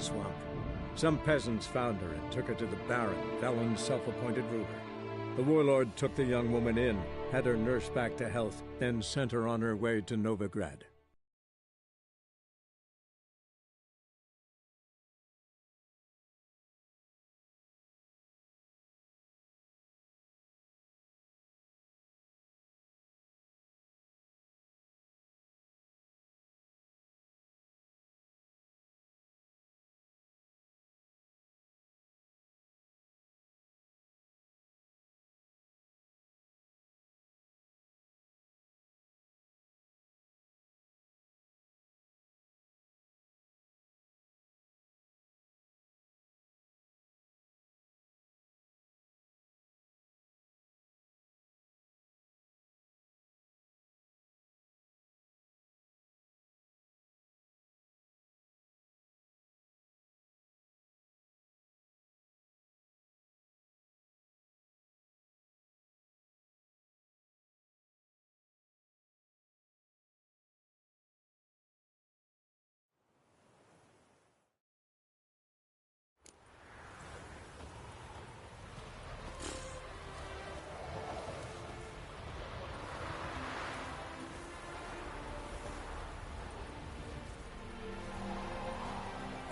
swamp. Some peasants found her and took her to the Baron, Valen's self-appointed ruler. The warlord took the young woman in, had her nursed back to health, then sent her on her way to Novigrad.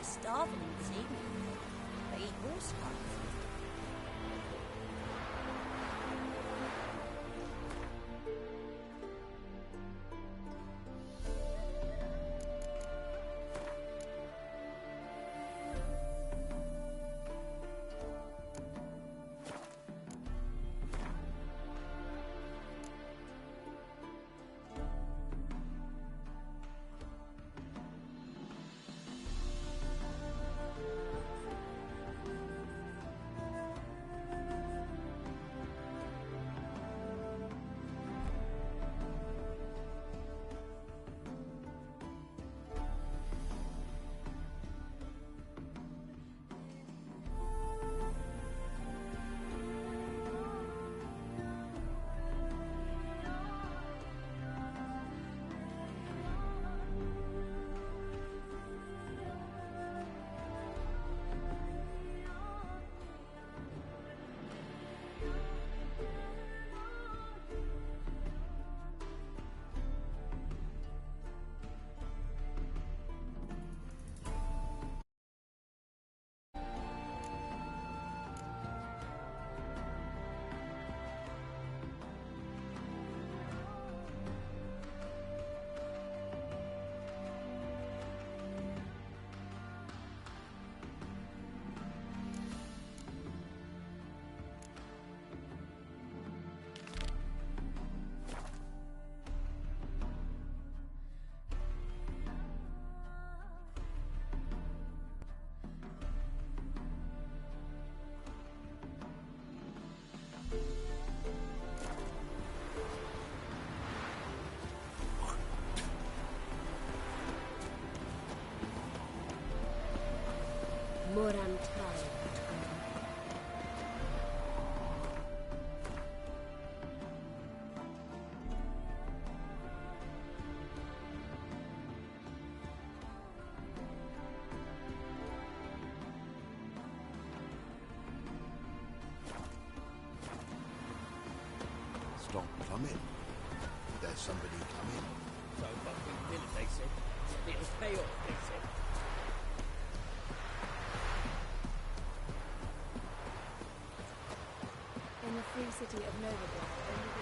Starveling this evening. They eat horse carts. Morantai. Stop coming. There's somebody coming. So fucking kill it, they said. It'll pay off, they said. In the free city of Novigrad, only the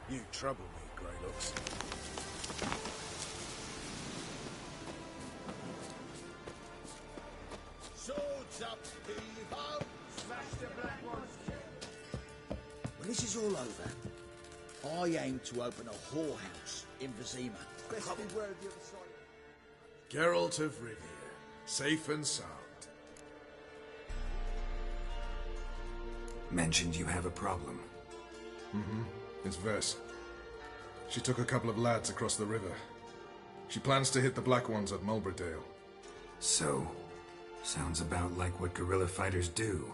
You trouble me, Greylocks. up, heave-ho! Smash the black ones! When this is all over, I aim to open a whorehouse in Vizima. Best beware of the other side. Geralt of Rivia, safe and sound. Mentioned you have a problem. It's Vess. She took a couple of lads across the river. She plans to hit the Black Ones at Mulberdale. So, sounds about like what guerrilla fighters do.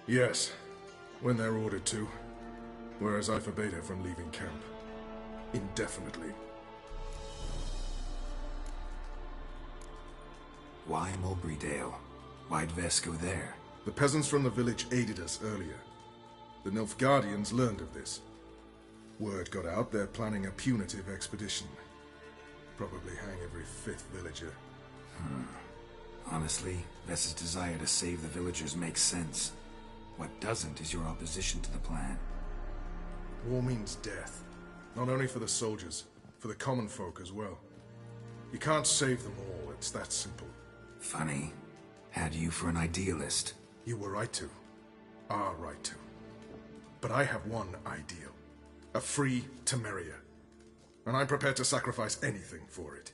Yes, when they're ordered to. Whereas I forbade her from leaving camp. Indefinitely. Why Mulberdale? Why'd Vess go there? The peasants from the village aided us earlier. The Nilfgaardians learned of this. Word got out they're planning a punitive expedition. Probably hang every fifth villager. Honestly, Vess's desire to save the villagers makes sense. What doesn't is your opposition to the plan. War means death. Not only for the soldiers, for the common folk as well. You can't save them all, it's that simple. Funny. Had you for an idealist. You were right to. Are right to. But I have one ideal. A free Temeria. And I'm prepared to sacrifice anything for it.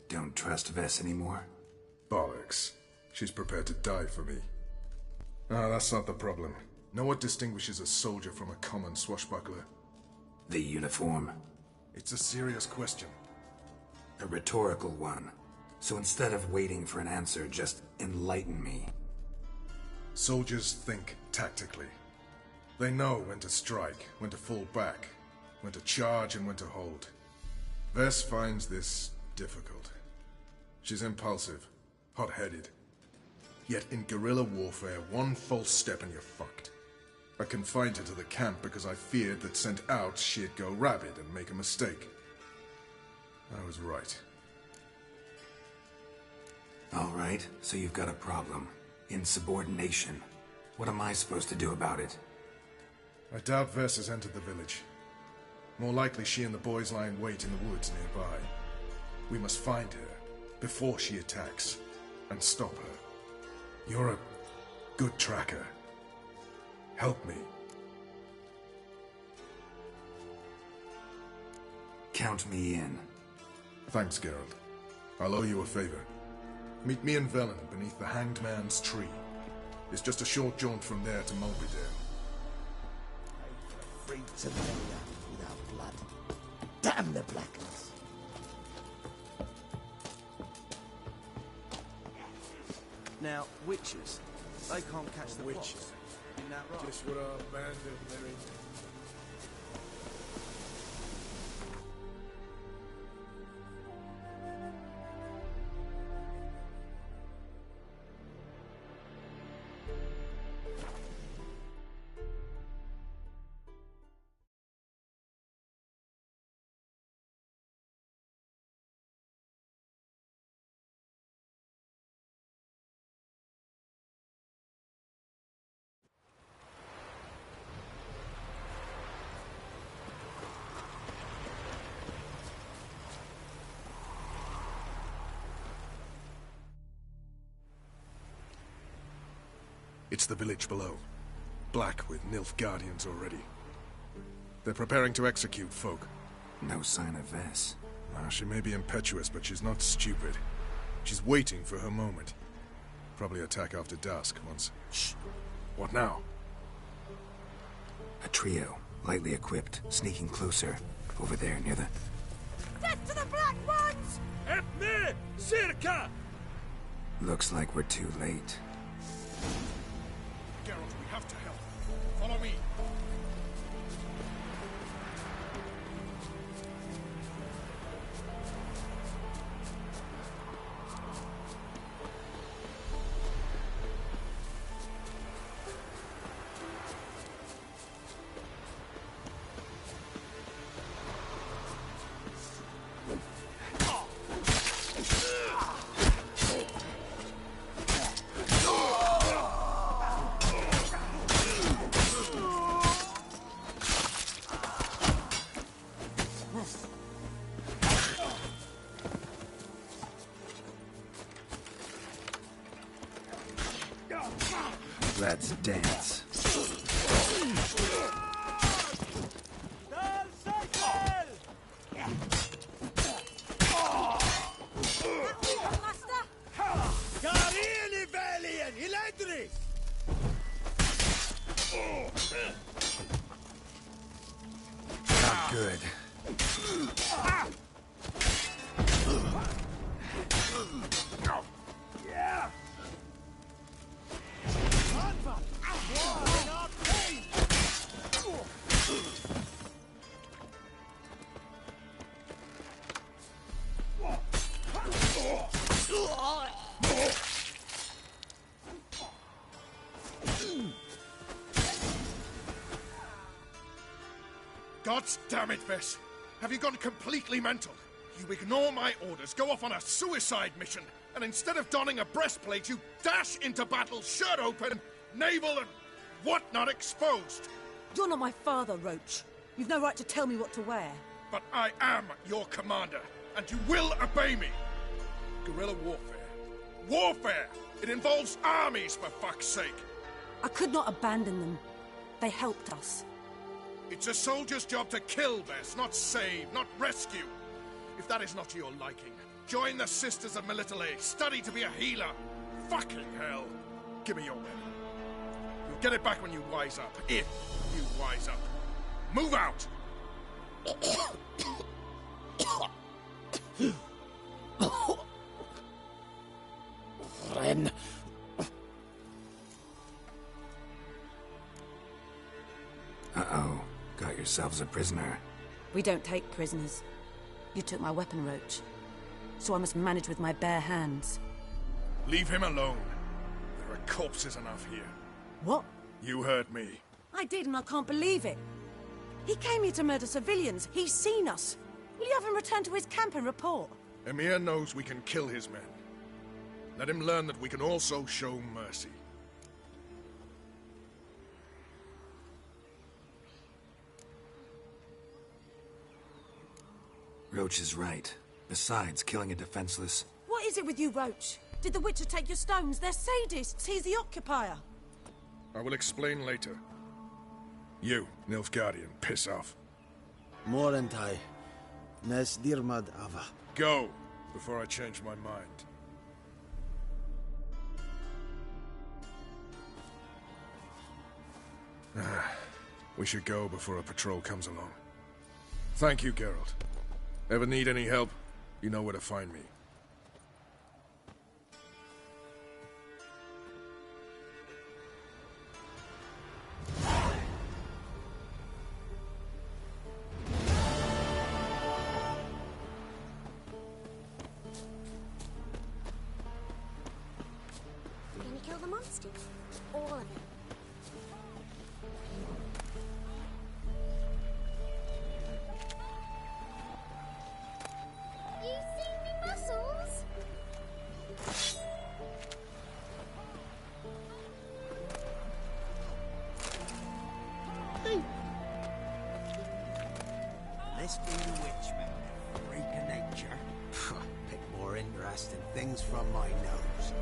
Don't trust Vess anymore? Bollocks. She's prepared to die for me. Ah, that's not the problem. Know what distinguishes a soldier from a common swashbuckler? The uniform. It's a serious question. A rhetorical one. So instead of waiting for an answer, just enlighten me. Soldiers think tactically. They know when to strike, when to fall back, when to charge and when to hold. Vess finds this difficult. She's impulsive, hot-headed. Yet in guerrilla warfare, one false step and you're fucked. I confined her to the camp because I feared that sent out she'd go rabid and make a mistake. I was right. All right, so you've got a problem. Insubordination. What am I supposed to do about it? I doubt Vess has entered the village. More likely she and the boys lie in wait in the woods nearby. We must find her before she attacks and stop her. You're a good tracker. Help me. Count me in. Thanks, Geralt. I'll owe you a favor. Meet me in Velen beneath the Hanged Man's tree. It's just a short jaunt from there to Mulberdale. Free Temeria without blood. Damn the blackness. Now, witches. They can't catch the witches. Isn't that right? Just what our band of merry. It's the village below. Black with Nilfgaardians already. They're preparing to execute folk. No sign of Vess. She may be impetuous, but she's not stupid. She's waiting for her moment. Probably attack after dusk once... Shh! What now? A trio, lightly equipped, sneaking closer. Over there, near the... Death to the Black Ones! Help me! Circa! Looks like we're too late. Geralt, we have to help. Follow me. Let's dance. Not good. God damn it, Vess. Have you gone completely mental? You ignore my orders, go off on a suicide mission, and instead of donning a breastplate, you dash into battle, shirt open, navel and whatnot exposed. You're not my father, Roach. You've no right to tell me what to wear. But I am your commander, and you will obey me. Guerrilla warfare. Warfare! It involves armies, for fuck's sake. I could not abandon them. They helped us. It's a soldier's job to kill, Vess, not save, not rescue. If that is not to your liking, join the Sisters of Melitele, study to be a healer. Fucking hell. Give me your weapon. You'll get it back when you wise up, if you wise up. Move out! Ren. Uh-oh. Got yourselves a prisoner. We don't take prisoners. You took my weapon, Roach. So I must manage with my bare hands. Leave him alone. There are corpses enough here. What? You heard me. I did, and I can't believe it. He came here to murder civilians. He's seen us. Will you have him return to his camp and report? Emir knows we can kill his men. Let him learn that we can also show mercy. Roach is right. Besides, killing a defenseless... What is it with you, Roach? Did the Witcher take your stones? They're sadists. He's the occupier. I will explain later. You, Nilfgaardian, piss off. Morentai. Nes dirmad ava. Go, before I change my mind. We should go before a patrol comes along. Thank you, Geralt. Ever need any help, you know where to find me. We're gonna kill the monsters. All of them. You see me muscles? This be the Witchman, freak of nature. Pick more interesting things from my nose.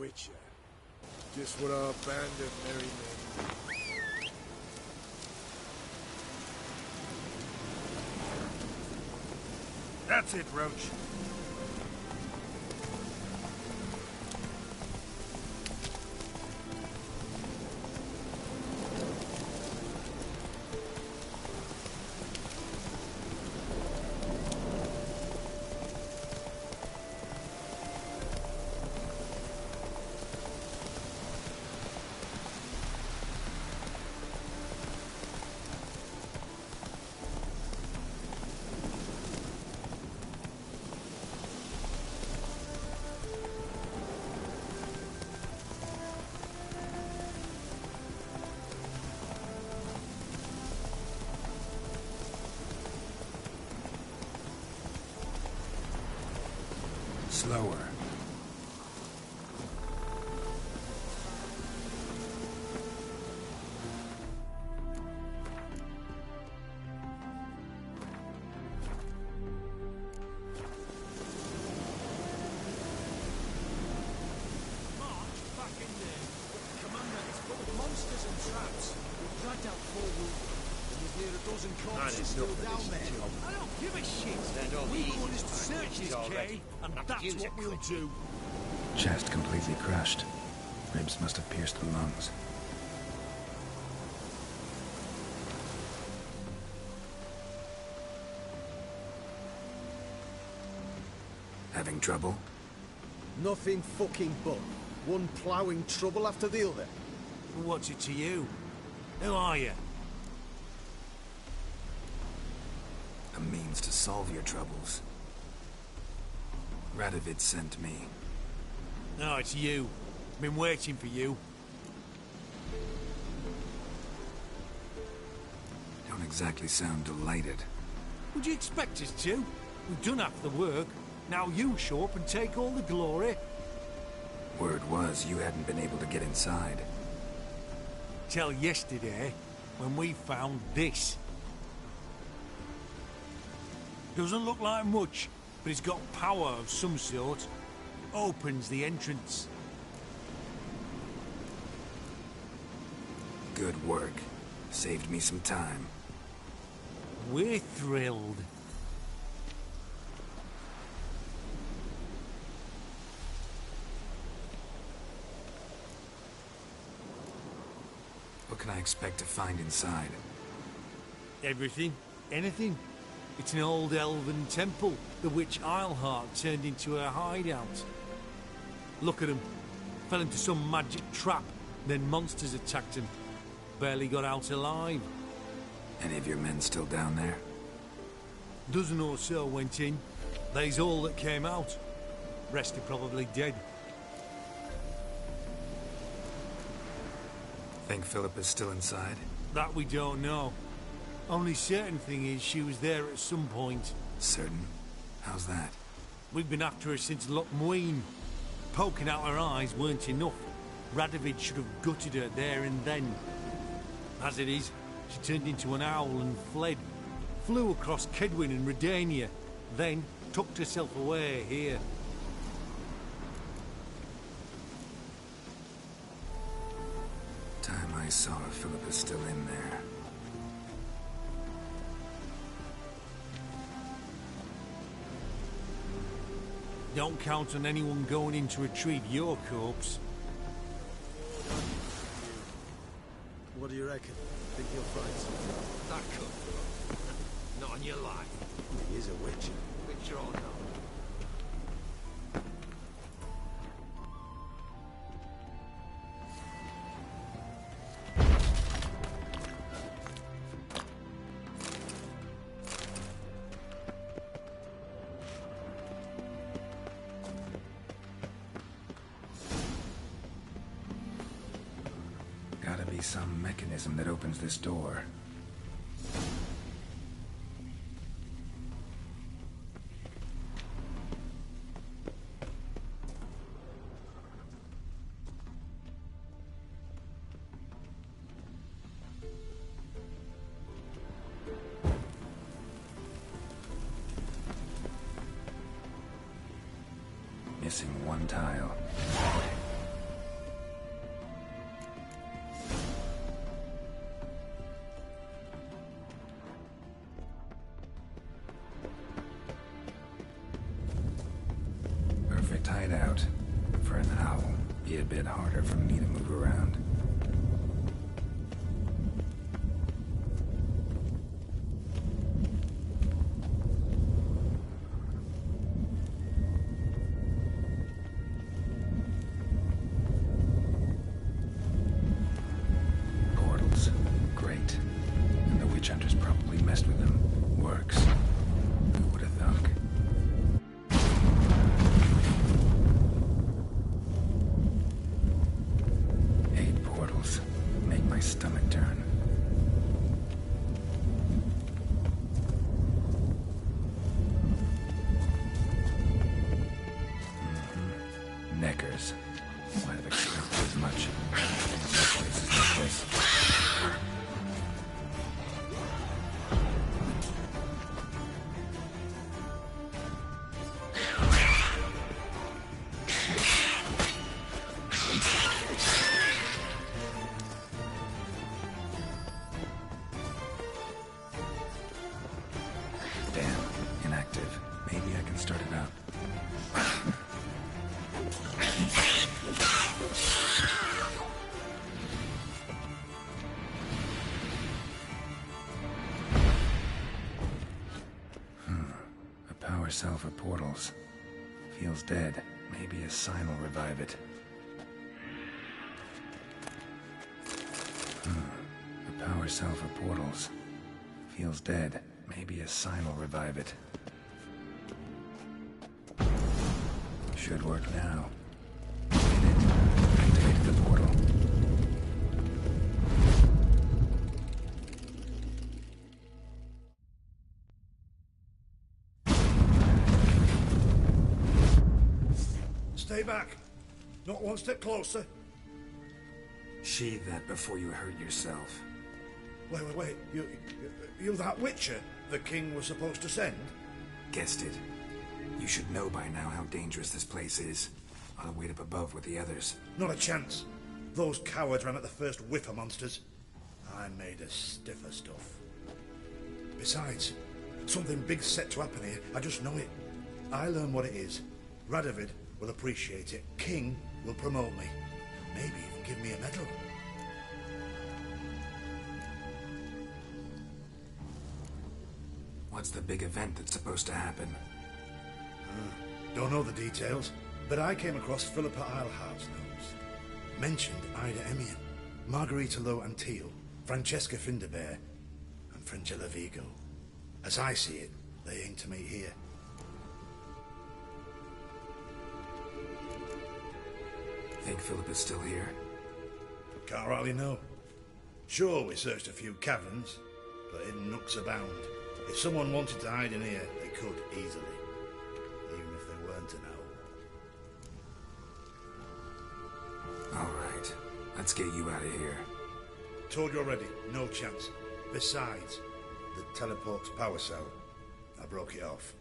Witcher. Just what our band of merry men. That's it, Roach. Slower. Monsters and traps. We've dragged out 4 wounded, and there's near a dozen corpses still down there. I don't give a shit. We've orders to search this cave, and that's what we'll do. Chest completely crushed. Ribs must have pierced the lungs. Having trouble? Nothing fucking but. One ploughing trouble after the other. What's it to you? Who are you? A means to solve your troubles. Radovid sent me. No, it's you. Been waiting for you. Don't exactly sound delighted. Would you expect us to? We've done half the work. Now you show up and take all the glory. Word was you hadn't been able to get inside. Till yesterday, when we found this. Doesn't look like much, but it's got power of some sort. Opens the entrance. Good work. Saved me some time. We're thrilled. What can I expect to find inside? Everything. Anything. It's an old elven temple, the witch Eilhart turned into her hideout. Look at him. Fell into some magic trap, then monsters attacked him. Barely got out alive. Any of your men still down there? Dozen or so went in. They's all that came out. Rest are probably dead. Think Philip is still inside? That we don't know. Only certain thing is she was there at some point. Certain? How's that? We've been after her since Lochmuin. Poking out her eyes weren't enough. Radovid should have gutted her there and then. As it is, she turned into an owl and fled. Flew across Kedwin and Redania, then tucked herself away here. Time I saw her, Philip is still in there. Don't count on anyone going in to retrieve your corpse. What do you reckon? Think he'll find something? That could. Not on your life. He is a witcher. Witcher or not. Gotta be some mechanism that opens this door. Missing one tile. hideout. For an owl, be a bit harder for me to move around. Portals. Great. And the witch hunters probably messed with them. Works. Who would have thunk? Make my stomach turn. Neckers. Might have expected as much. In places like this. Inactive. Maybe I can start it up. A power cell for portals. Feels dead. Maybe a sign will revive it. A power cell for portals. Feels dead. Maybe a sign will revive it. Should work now. Did it. Activated the portal. Stay back. Not one step closer. Sheathe that before you hurt yourself. Wait. You that Witcher the king was supposed to send? Guessed it. You should know by now how dangerous this place is. I'll wait up above with the others. Not a chance. Those cowards ran at the first whiff of monsters. I made a stiffer stuff. Besides, something big's set to happen here. I just know it. I learn what it is. Radovid will appreciate it. King will promote me. Maybe even give me a medal. What's the big event that's supposed to happen? Don't know the details, but I came across Philippa Eilhart's notes. Mentioned Ida Emian, Margarita Low Antille, Francesca Finderbear, and Frangella Vigo. As I see it, they aim to meet here. Think Philippa's still here? Can't rightly know. Sure, we searched a few caverns, but hidden nooks abound. If someone wanted to hide in here, they could easily. Even if they weren't an owl. Alright, let's get you out of here. Told you already, no chance. Besides, the teleport's power cell. I broke it off.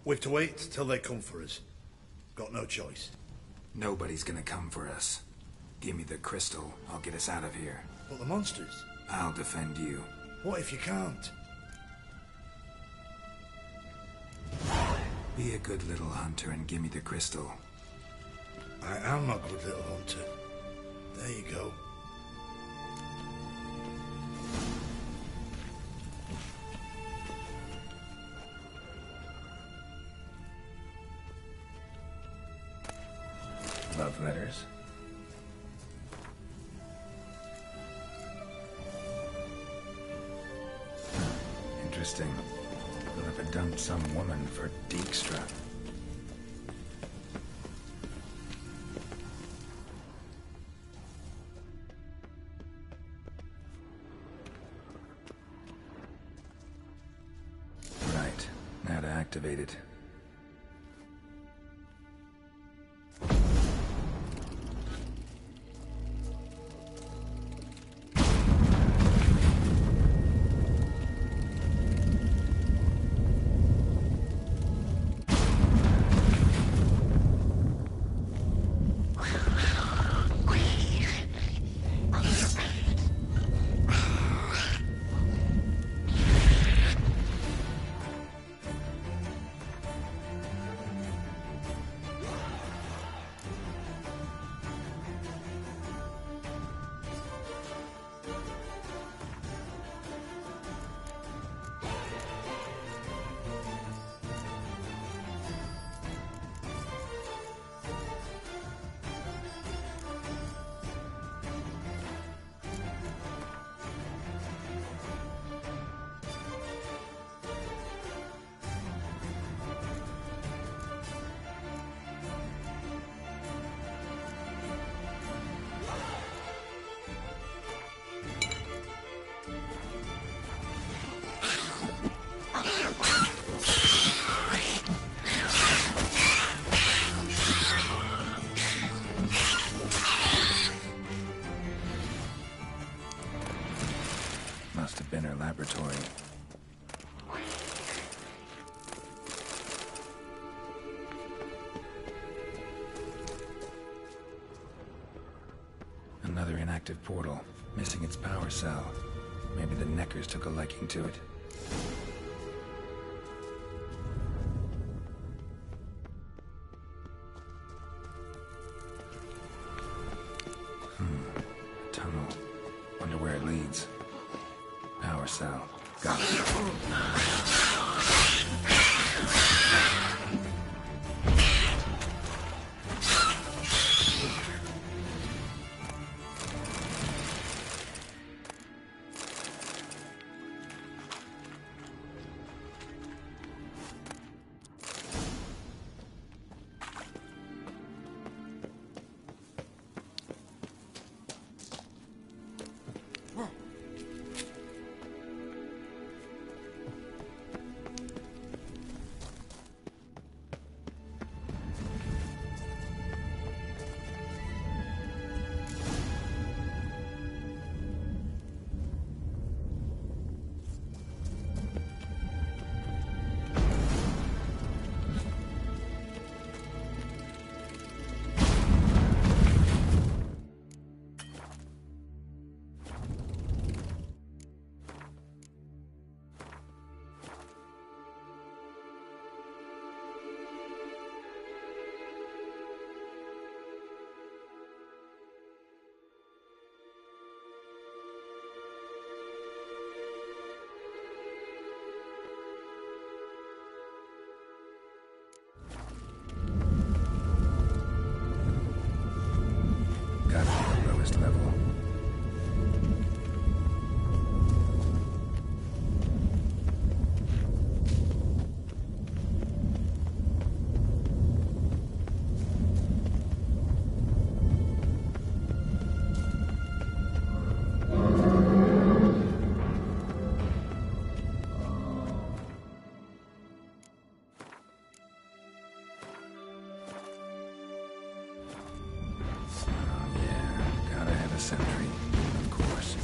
We've to wait till they come for us. Got no choice. Nobody's gonna come for us. Give me the crystal, I'll get us out of here. But the monsters? I'll defend you. What if you can't? Be a good little hunter and give me the crystal. I am a good little hunter. There you go. Love letters. Interesting. Philippa dumped some woman for Dijkstra. Right. Now to activate it. Must have been her laboratory. Another inactive portal, missing its power cell. Maybe the Neckers took a liking to it. A tunnel. Wonder where it leads. Power cell. Got it. Gotta be the lowest level. Sentry, of course.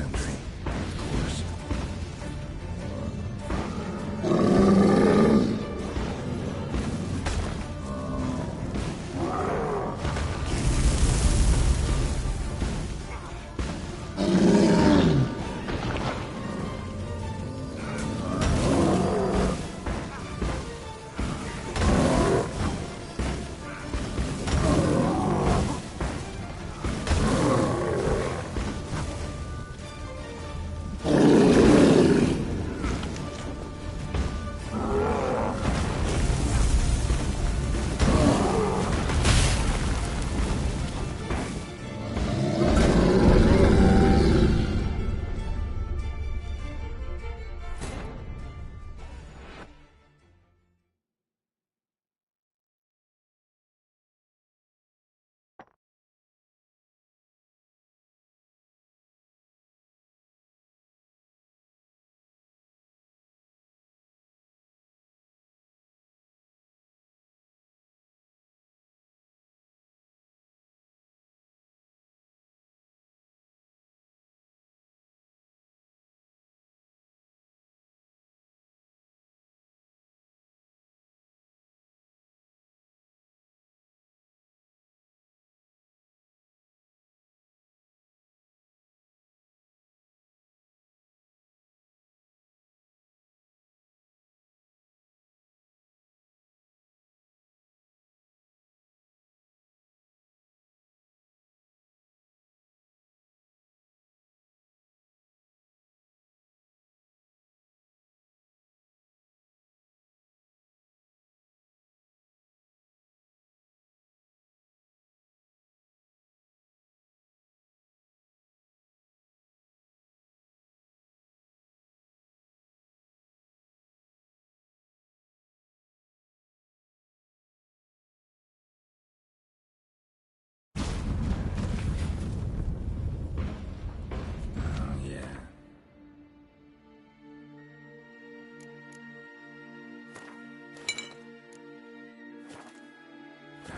sentry, of course.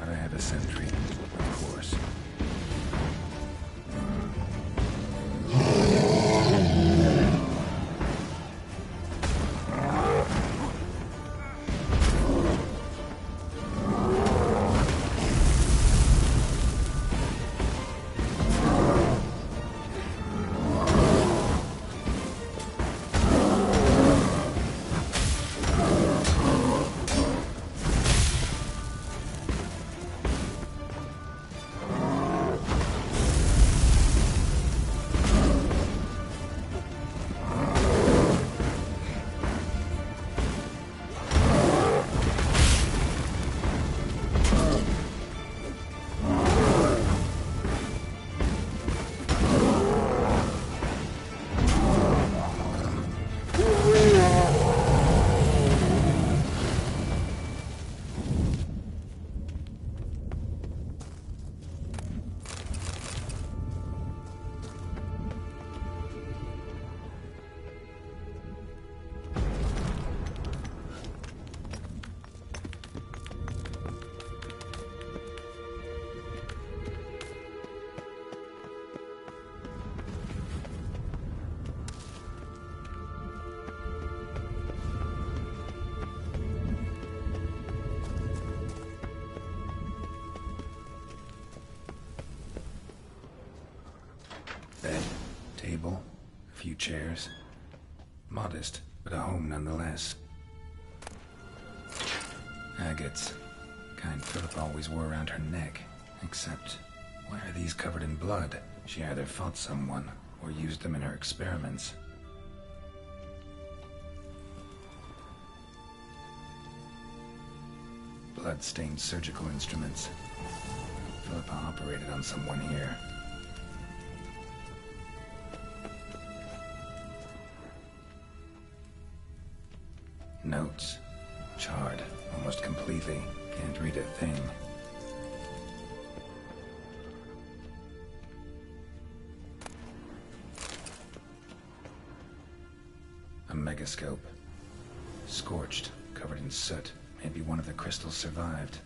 Gotta have a sentry, of course. Bed, table, a few chairs. Modest, but a home nonetheless. Agates. Kind Philip always wore around her neck. Except, why are these covered in blood? She either fought someone, or used them in her experiments. Blood-stained surgical instruments. Philippa operated on someone here. Notes. Charred, almost completely. Can't read a thing. A megascope. Scorched, covered in soot. Maybe one of the crystals survived.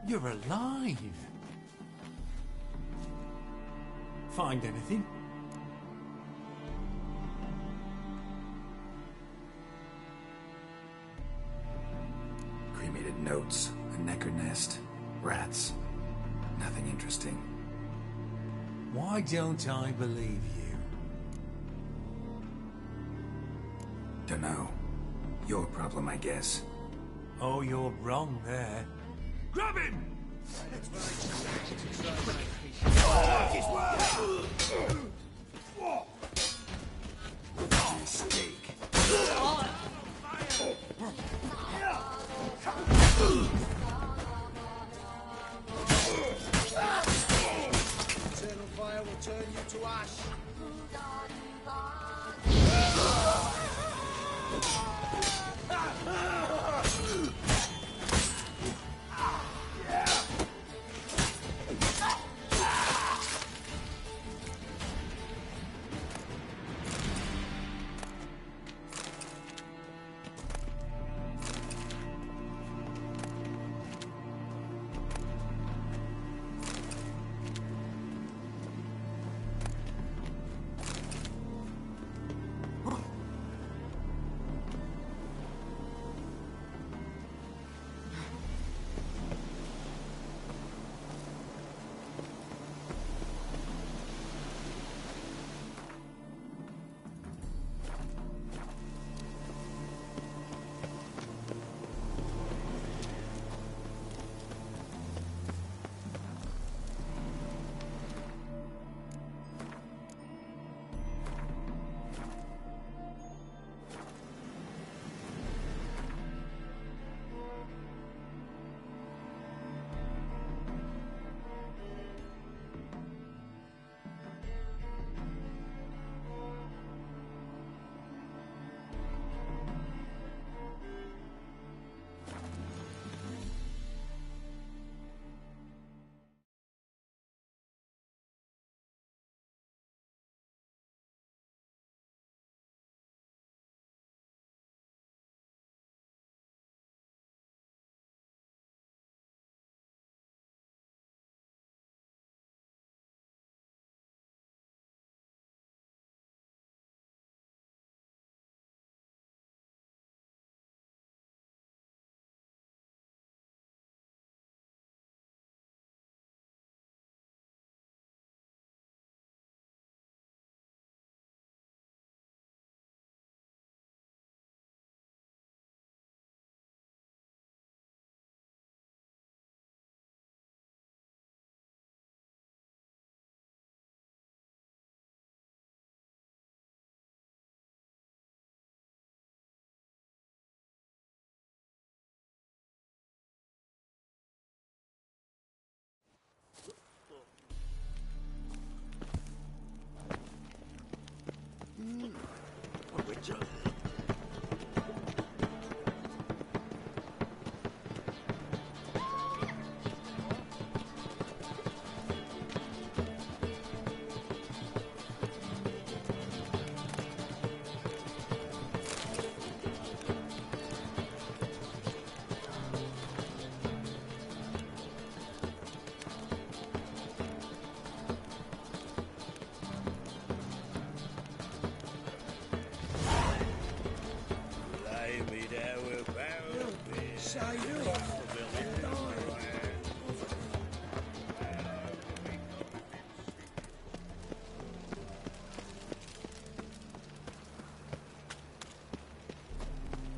You're alive. Find anything? Cremated notes, a necker nest, rats. Nothing interesting. Why don't I believe you? Dunno. Your problem, I guess. Oh, you're wrong there. Grab him! Mistake. Eternal fire will turn you to ash.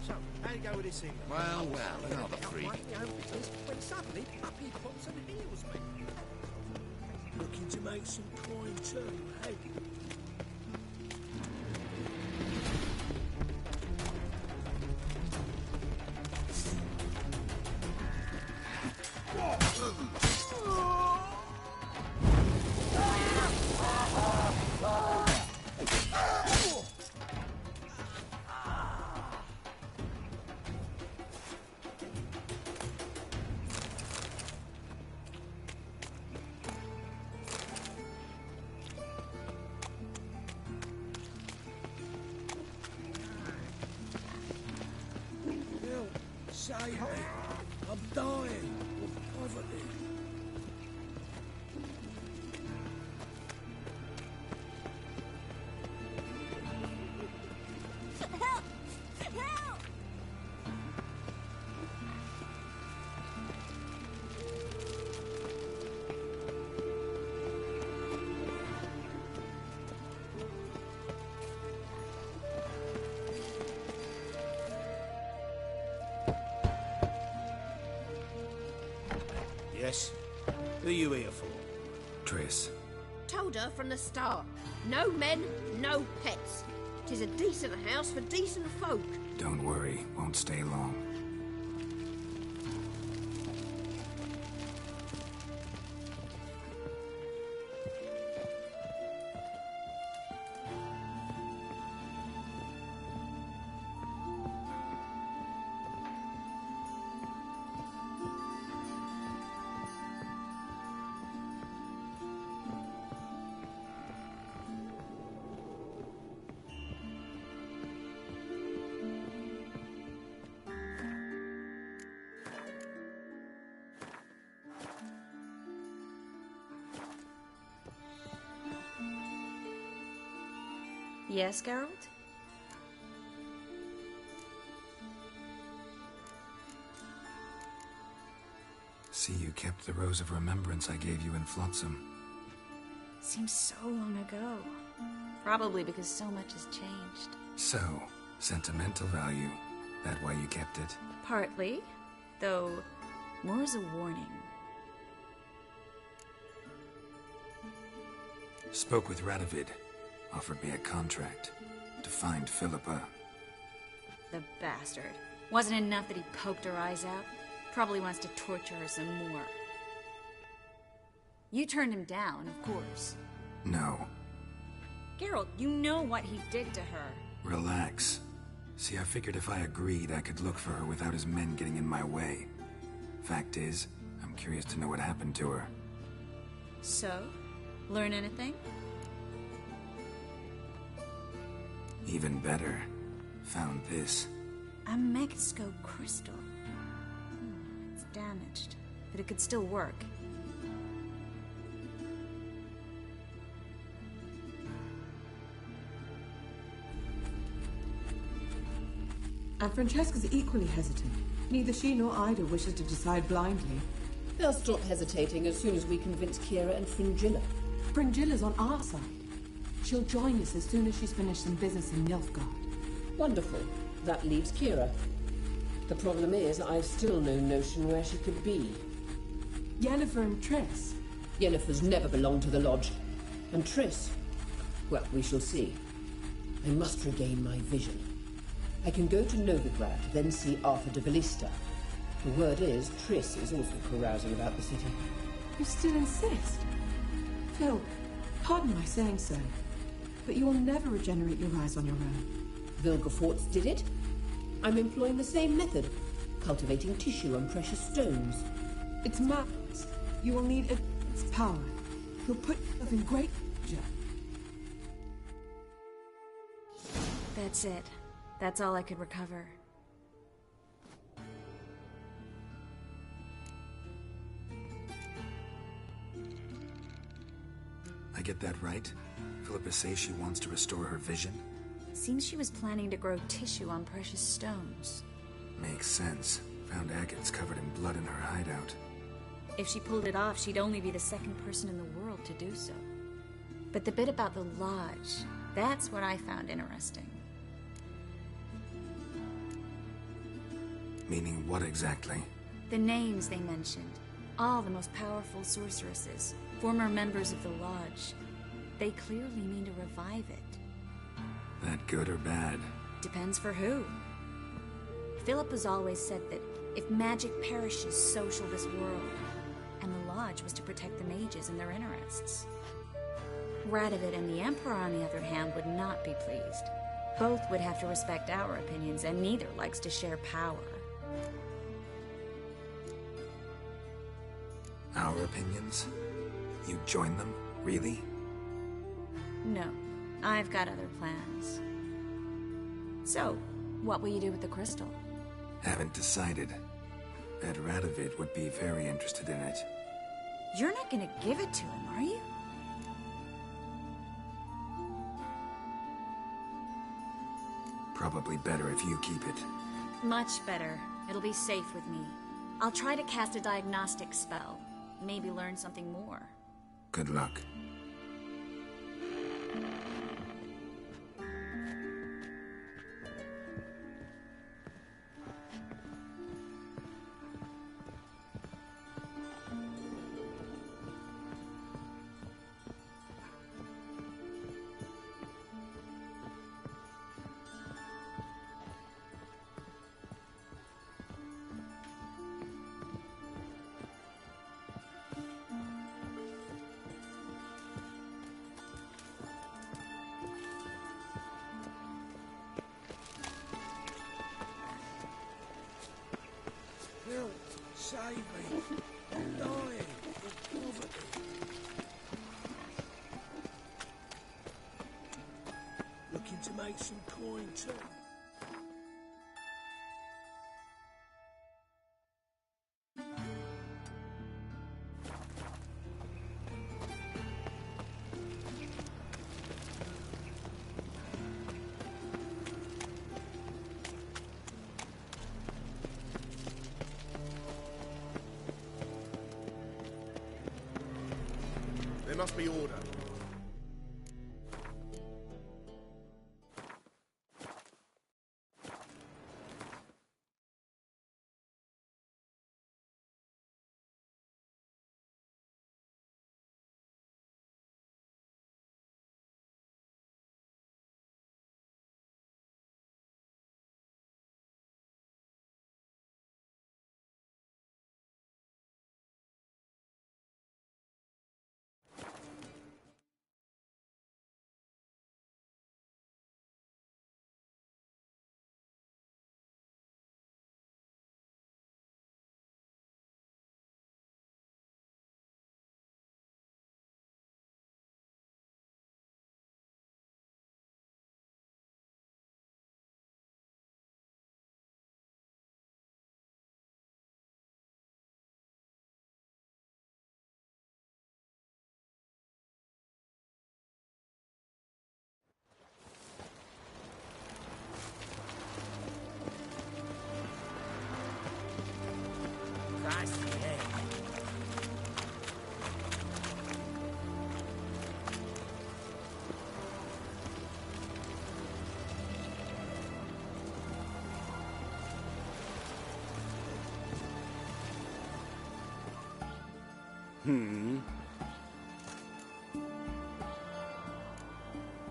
So, how you go with this thing? Well, another freak. When suddenly, up he pops and heals me. Looking to make some coin too, hey? Save me. I'm dying. I've Help! Help! Yes? Who are you here for? Triss. Told her from the start. No men, no pets. 'Tis a decent house for decent folk. Don't worry, won't stay long. Yes, Geralt? See, you kept the Rose of Remembrance I gave you in Flotsam. Seems so long ago. Probably because so much has changed. So, sentimental value. That why you kept it? Partly, though more as a warning. Spoke with Radovid. Offered me a contract to find Philippa. The bastard. Wasn't enough that he poked her eyes out? Probably wants to torture her some more. You turned him down, of course. No. Geralt, you know what he did to her. Relax. See, I figured if I agreed, I could look for her without his men getting in my way. Fact is, I'm curious to know what happened to her. So? Learn anything? Even better. Found this. A megascope crystal. It's damaged, but it could still work. And Francesca's equally hesitant. Neither she nor Ida wishes to decide blindly. They'll stop hesitating as soon as we convince Kira and Fringilla. Fringilla's on our side. She'll join us as soon as she's finished some business in Nilfgaard. Wonderful. That leaves Kira. The problem is, I've still no notion where she could be. Yennefer and Triss. Yennefer's never belonged to the Lodge. And Triss? Well, we shall see. I must regain my vision. I can go to Novigrad, then see Arthur de Ballista. The word is, Triss is also carousing about the city. You still insist? Phil, pardon my saying so, but you will never regenerate your eyes on your own. Vilgefortz did it. I'm employing the same method, cultivating tissue and precious stones. It's madness. You will need its power. You'll put yourself in great danger. That's it. That's all I could recover. I get that right? Philippa says she wants to restore her vision? Seems she was planning to grow tissue on precious stones. Makes sense. Found agates covered in blood in her hideout. If she pulled it off, she'd only be the second person in the world to do so. But the bit about the Lodge, that's what I found interesting. Meaning what exactly? The names they mentioned. All the most powerful sorceresses, former members of the Lodge. They clearly mean to revive it. That good or bad? Depends for who. Philip has always said that if magic perishes, so shall this world. And the Lodge was to protect the mages and their interests. Radovid and the Emperor, on the other hand, would not be pleased. Both would have to respect our opinions, and neither likes to share power. Our opinions? You join them? Really? No, I've got other plans. So, what will you do with the crystal? Haven't decided. Bet Radovid would be very interested in it. You're not gonna give it to him, are you? Probably better if you keep it. Much better. It'll be safe with me. I'll try to cast a diagnostic spell. Maybe learn something more. Good luck. Help! Save me! I'm dying of poverty. Looking to make some coin too. There must be order. That's the end.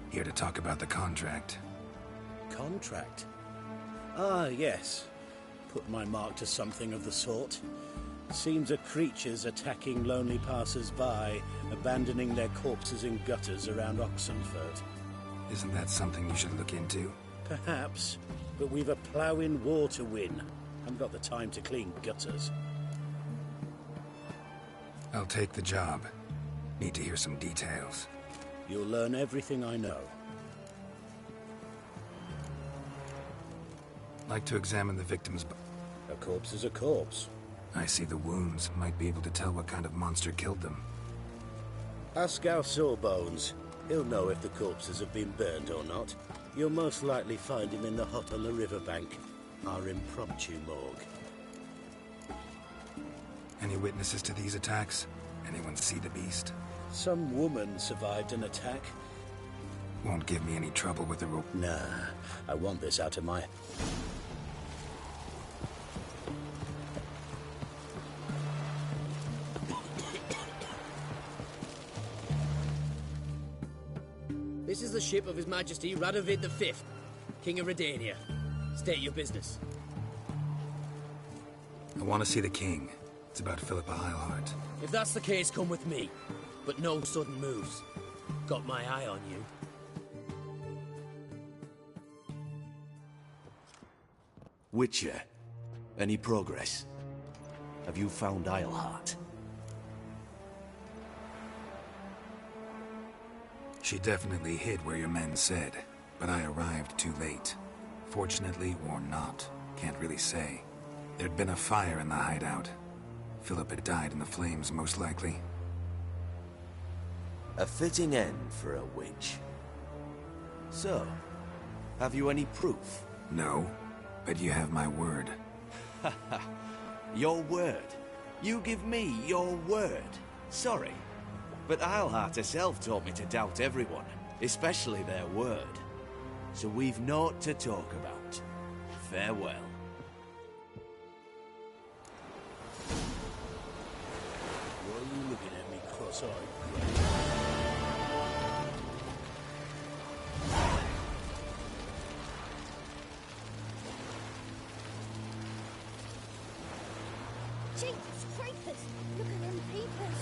Here to talk about the contract. Contract? Ah, yes. Put my mark to something of the sort. Seems a creature's attacking lonely passers-by, abandoning their corpses in gutters around Oxenfurt. Isn't that something you should look into? Perhaps, but we've a ploughing war to win. Haven't got the time to clean gutters. I'll take the job. Need to hear some details. You'll learn everything I know. Like to examine the victim's A corpse is a corpse. I see the wounds. Might be able to tell what kind of monster killed them. Ask our Sawbones. He'll know if the corpses have been burned or not. You'll most likely find him in the hut on the riverbank. Our impromptu morgue. Any witnesses to these attacks? Anyone see the beast? Some woman survived an attack. Won't give me any trouble with the rope. Nah, I want this out of my... This is the ship of His Majesty Radovid V, King of Redania. State your business. I want to see the king. It's about Philippa Eilhart. If that's the case, come with me. But no sudden moves. Got my eye on you. Witcher, any progress? Have you found Eilhart? She definitely hid where your men said, but I arrived too late. Fortunately or not, can't really say. There'd been a fire in the hideout. Philip had died in the flames, most likely. A fitting end for a witch. So, have you any proof? No, but you have my word. Your word? You give me your word? Sorry, but Eilhart herself taught me to doubt everyone, especially their word. So we've naught to talk about. Farewell. Why are you looking at me cross-eyed? Jesus creepers! Look at them peepers!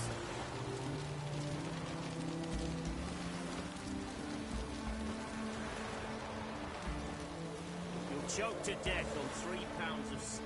You'll choke to death on 3 pounds of steel.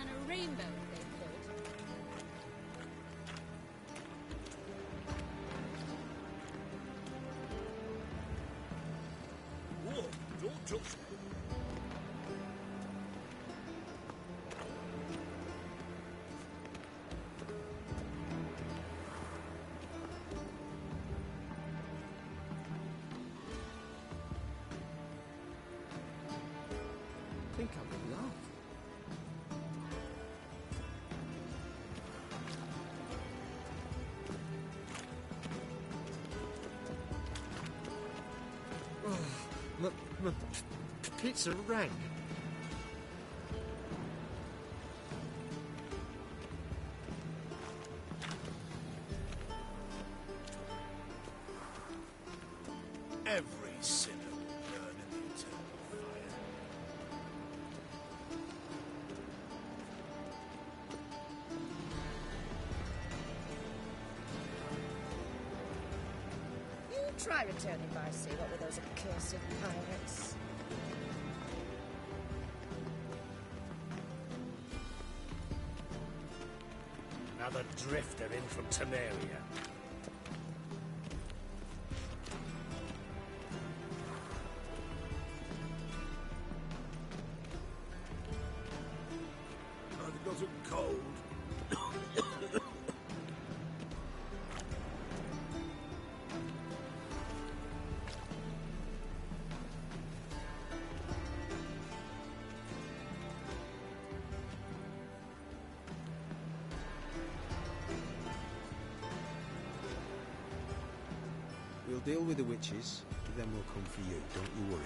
and a rainbow, they called. Whoa, don't touch me. I think I'm in love. Oh, my pizza rang. Every sinner will burn in the eternal fire. You try returning by sea, what with those accursed pirates. Another drifter in from Temeria. Oh, it wasn't cold. We'll deal with the witches, then we'll come for you, don't you worry.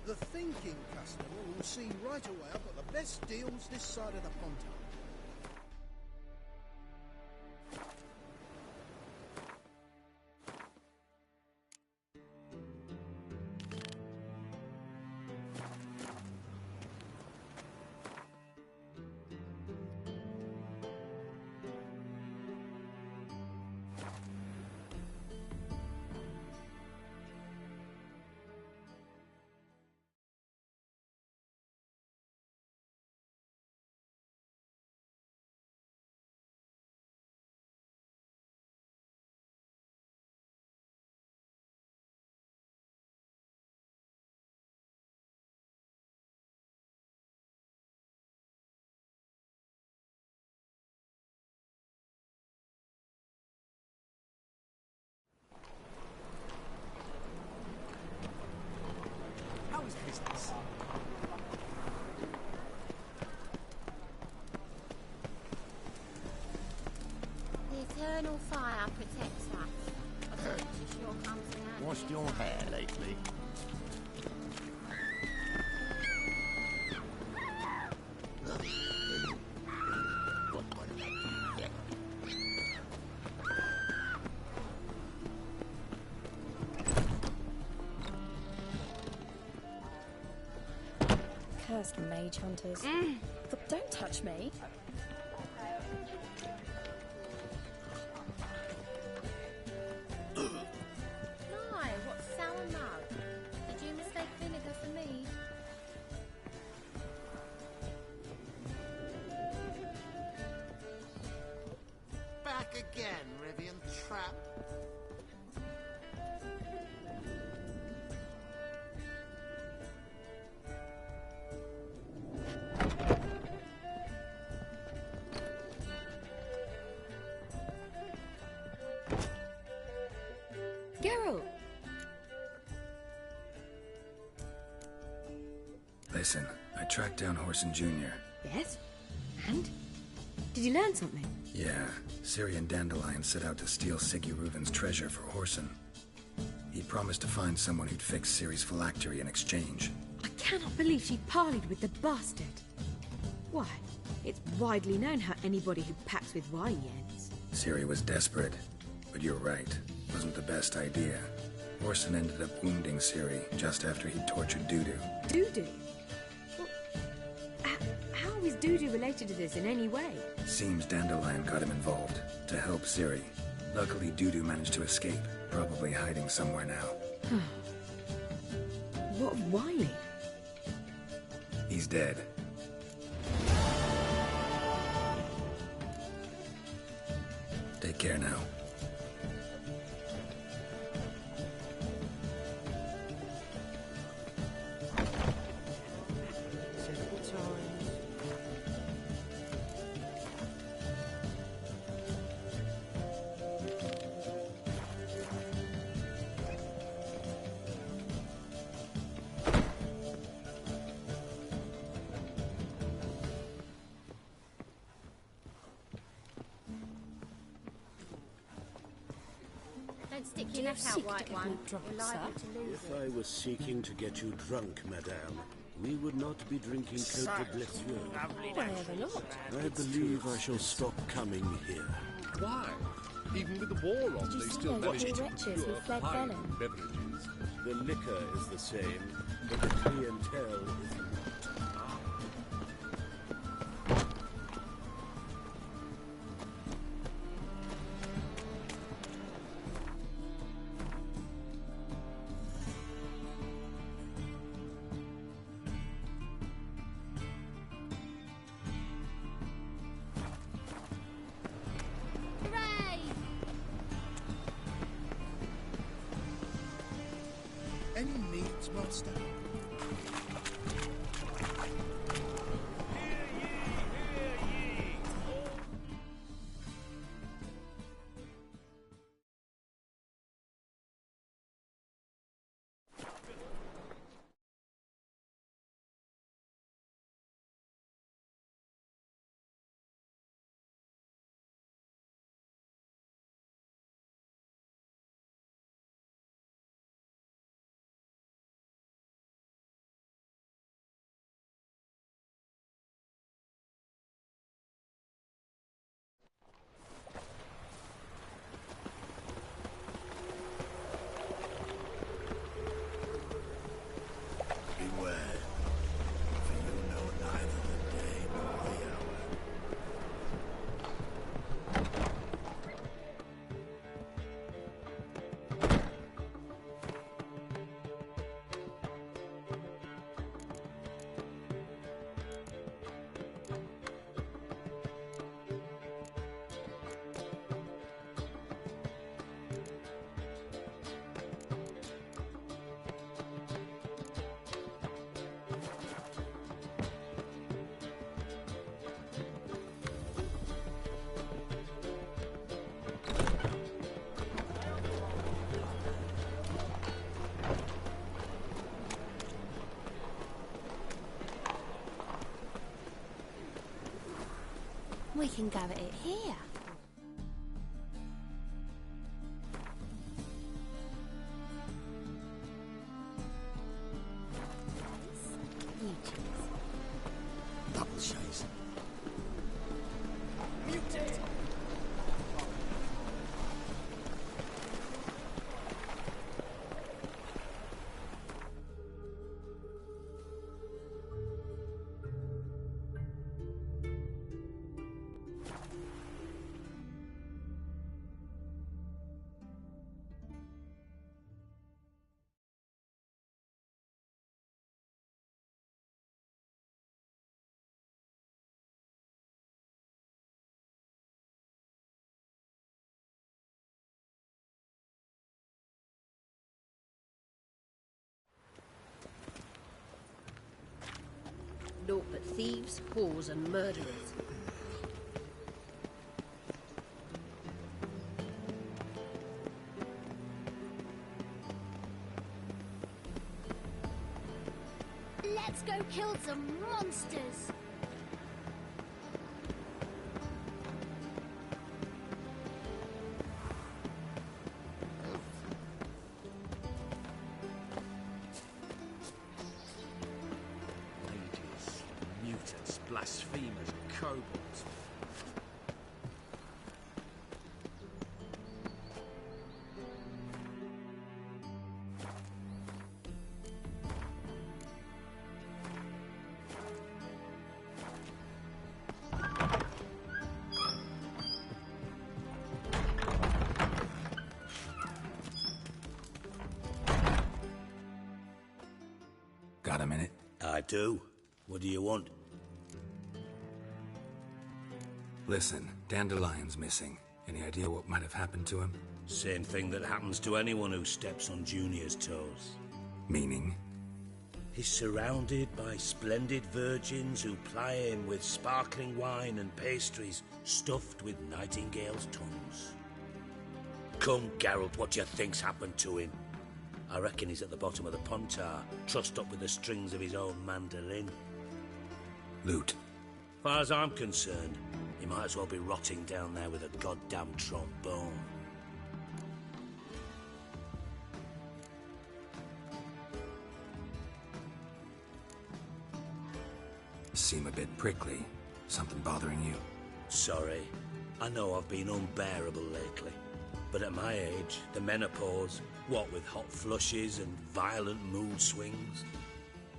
The thinking customer will see right away I've got the best deals this side of the Ponto. How is business? The eternal fire protects us. A torch sure comes in handy. Washed your hair lately? Cursed mage hunters. Look, don't touch me. Hi, what's sour mug? Did you mistake vinegar for me? Back again, Rivian Trap. Geralt! Listen, I tracked down Horson Jr. Yes? And? Did you learn something? Yeah, Ciri and Dandelion set out to steal Siggy Reuven's treasure for Horson. He promised to find someone who'd fix Ciri's phylactery in exchange. I cannot believe she parleyed with the bastard. Why, it's widely known how anybody who packs with wine ends. Ciri was desperate, but you're right. Wasn't the best idea. Horson ended up wounding Ciri just after he tortured Dudu. Dudu? Well, Is Dudu related to this in any way? Seems Dandelion got him involved, to help Ciri. Luckily, Dudu managed to escape, probably hiding somewhere now. What of Wiley? He's dead. Take care now. Don't stick your neck out, white one. You're liable to lose If I was seeking to get you drunk, madame, we would not be drinking Cote de Blessieux. Why ever not? I believe I shall stop coming here. Why? Even with the war on, Did you they see still those manage to poor wretches who fled fine Velen? beverages. The liquor is the same, but the clientele is not. Hooray! Any needs, Master? Beware, for you know neither the day nor the hour. We can go at it here. You choose. Double chase. Mutant. Naught but thieves, whores, and murderers. Let's go kill some monsters. Ladies, mutants, blasphemers, kobolds. Got a minute? I do. What do you want? Listen, Dandelion's missing. Any idea what might have happened to him? Same thing that happens to anyone who steps on Junior's toes. Meaning? He's surrounded by splendid virgins who ply him with sparkling wine and pastries stuffed with nightingales' tongues. Come, Geralt, what do you think's happened to him? I reckon he's at the bottom of the Pontar, trussed up with the strings of his own mandolin. Loot. Far as I'm concerned, he might as well be rotting down there with a goddamn trombone. Seem a bit prickly. Something bothering you? Sorry. I know I've been unbearable lately. But at my age, the menopause, what with hot flushes and violent mood swings...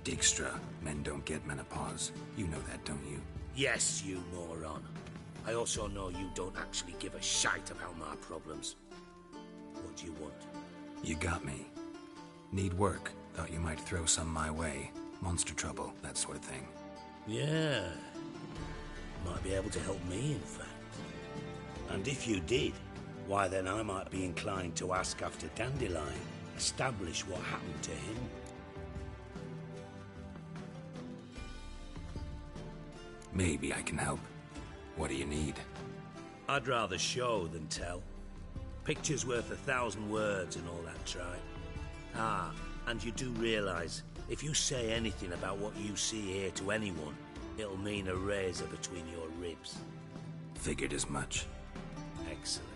Dijkstra, men don't get menopause. You know that, don't you? Yes, you moron. I also know you don't actually give a shite about my problems. What do you want? You got me. Need work. Thought you might throw some my way. Monster trouble, that sort of thing. Yeah. Might be able to help me, in fact. And if you did, why then I might be inclined to ask after Dandelion, establish what happened to him. Maybe I can help. What do you need? I'd rather show than tell. Picture's worth 1,000 words and all that tripe. Ah, and you do realise, if you say anything about what you see here to anyone, it'll mean a razor between your ribs. Figured as much. Excellent.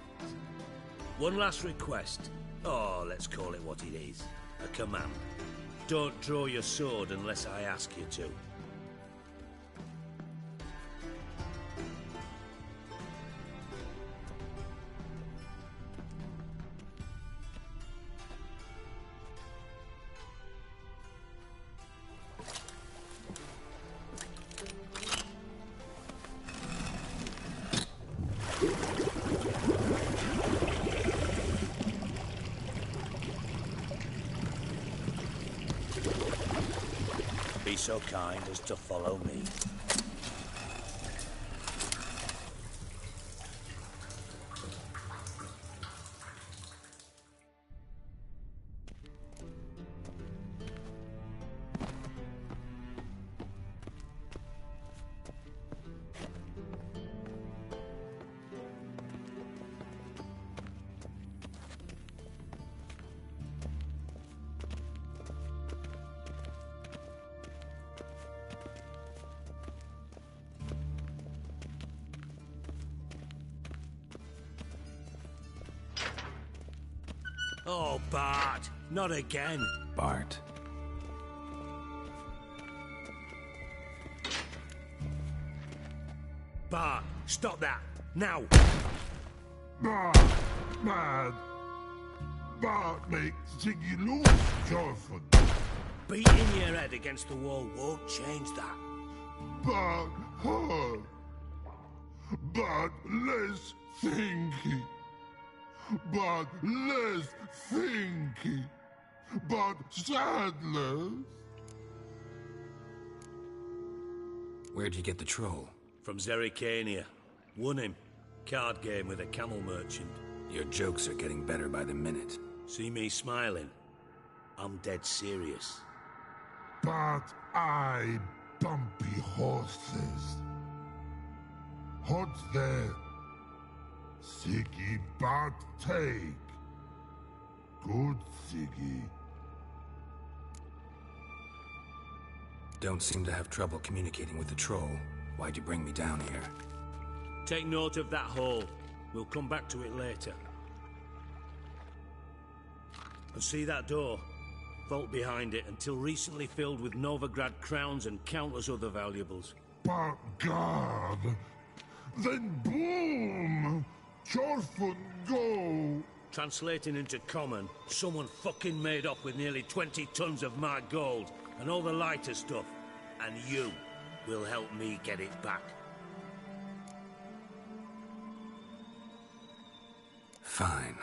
One last request. Oh, let's call it what it is. A command. Don't draw your sword unless I ask you to. Be so kind as to follow me. Oh, Bart! Not again! Bart. Bart, stop that! Now! Bart! Mad! Bart makes Ziggy lose, Jorford. Beating your head against the wall won't change that. Bart hurt. Bart less thinky. But less thinky, but sadless. Where'd you get the troll? From Zerrikania. Won him. Card game with a camel merchant. Your jokes are getting better by the minute. See me smiling? I'm dead serious. But I bumpy horses. What's there? Siggy but take. Good Siggy. Don't seem to have trouble communicating with the troll. Why'd you bring me down here? Take note of that hole. We'll come back to it later. And see that door? Vault behind it, until recently filled with Novigrad crowns and countless other valuables. But God, then boom! Jorford go! Translating into common, someone fucking made off with nearly 20 tons of my gold and all the lighter stuff. And you will help me get it back. Fine.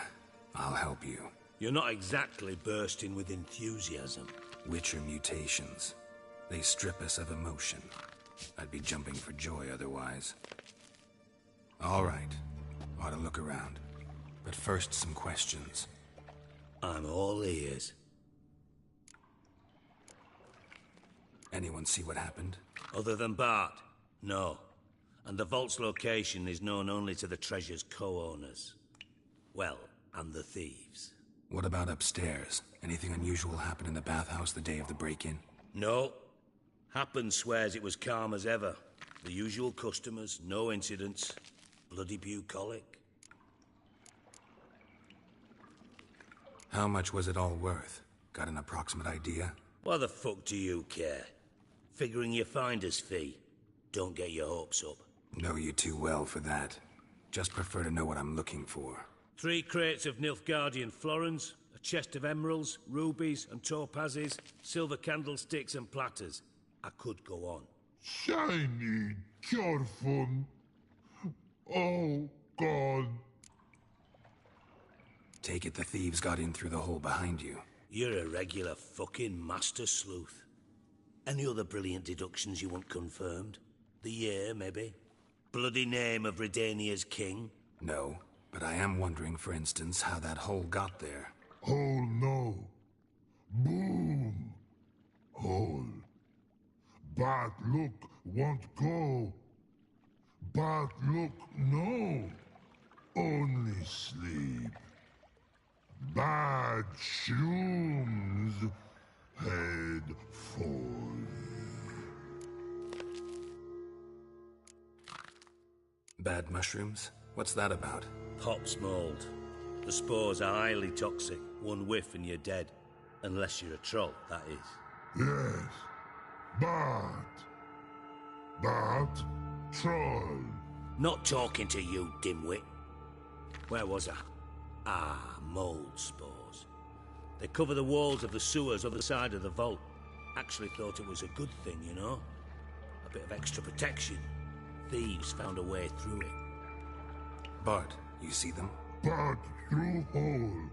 I'll help you. You're not exactly bursting with enthusiasm. Witcher mutations. They strip us of emotion. I'd be jumping for joy otherwise. All right. Ought to look around. But first, some questions. I'm all ears. Anyone see what happened? Other than Bart? No. And the vault's location is known only to the treasure's co-owners. Well, and the thieves. What about upstairs? Anything unusual happen in the bathhouse the day of the break-in? No. Happen swears it was calm as ever. The usual customers, no incidents. Bloody bucolic. How much was it all worth? Got an approximate idea? Why the fuck do you care? Figuring your finder's fee. Don't get your hopes up. Know you too well for that. Just prefer to know what I'm looking for. 3 crates of Nilfgaardian florins, a chest of emeralds, rubies and topazes, silver candlesticks and platters. I could go on. Shiny, careful. Oh, God. Take it the thieves got in through the hole behind you. You're a regular fucking master sleuth. Any other brilliant deductions you want confirmed? The year, maybe? Bloody name of Redania's king? No, but I am wondering, for instance, how that hole got there. Hole no. Boom. Hole. Bad look won't go. Bad look no. Only sleep. Bad shrooms. Head fall. Bad mushrooms? What's that about? Pop's mold. The spores are highly toxic. One whiff and you're dead. Unless you're a troll, that is. Yes. Bad. Bad troll. Not talking to you, dimwit. Where was I? Ah, mold spores. They cover the walls of the sewers other side of the vault. Actually thought it was a good thing, you know? A bit of extra protection. Thieves found a way through it. Bart, you see them? Bad through hole.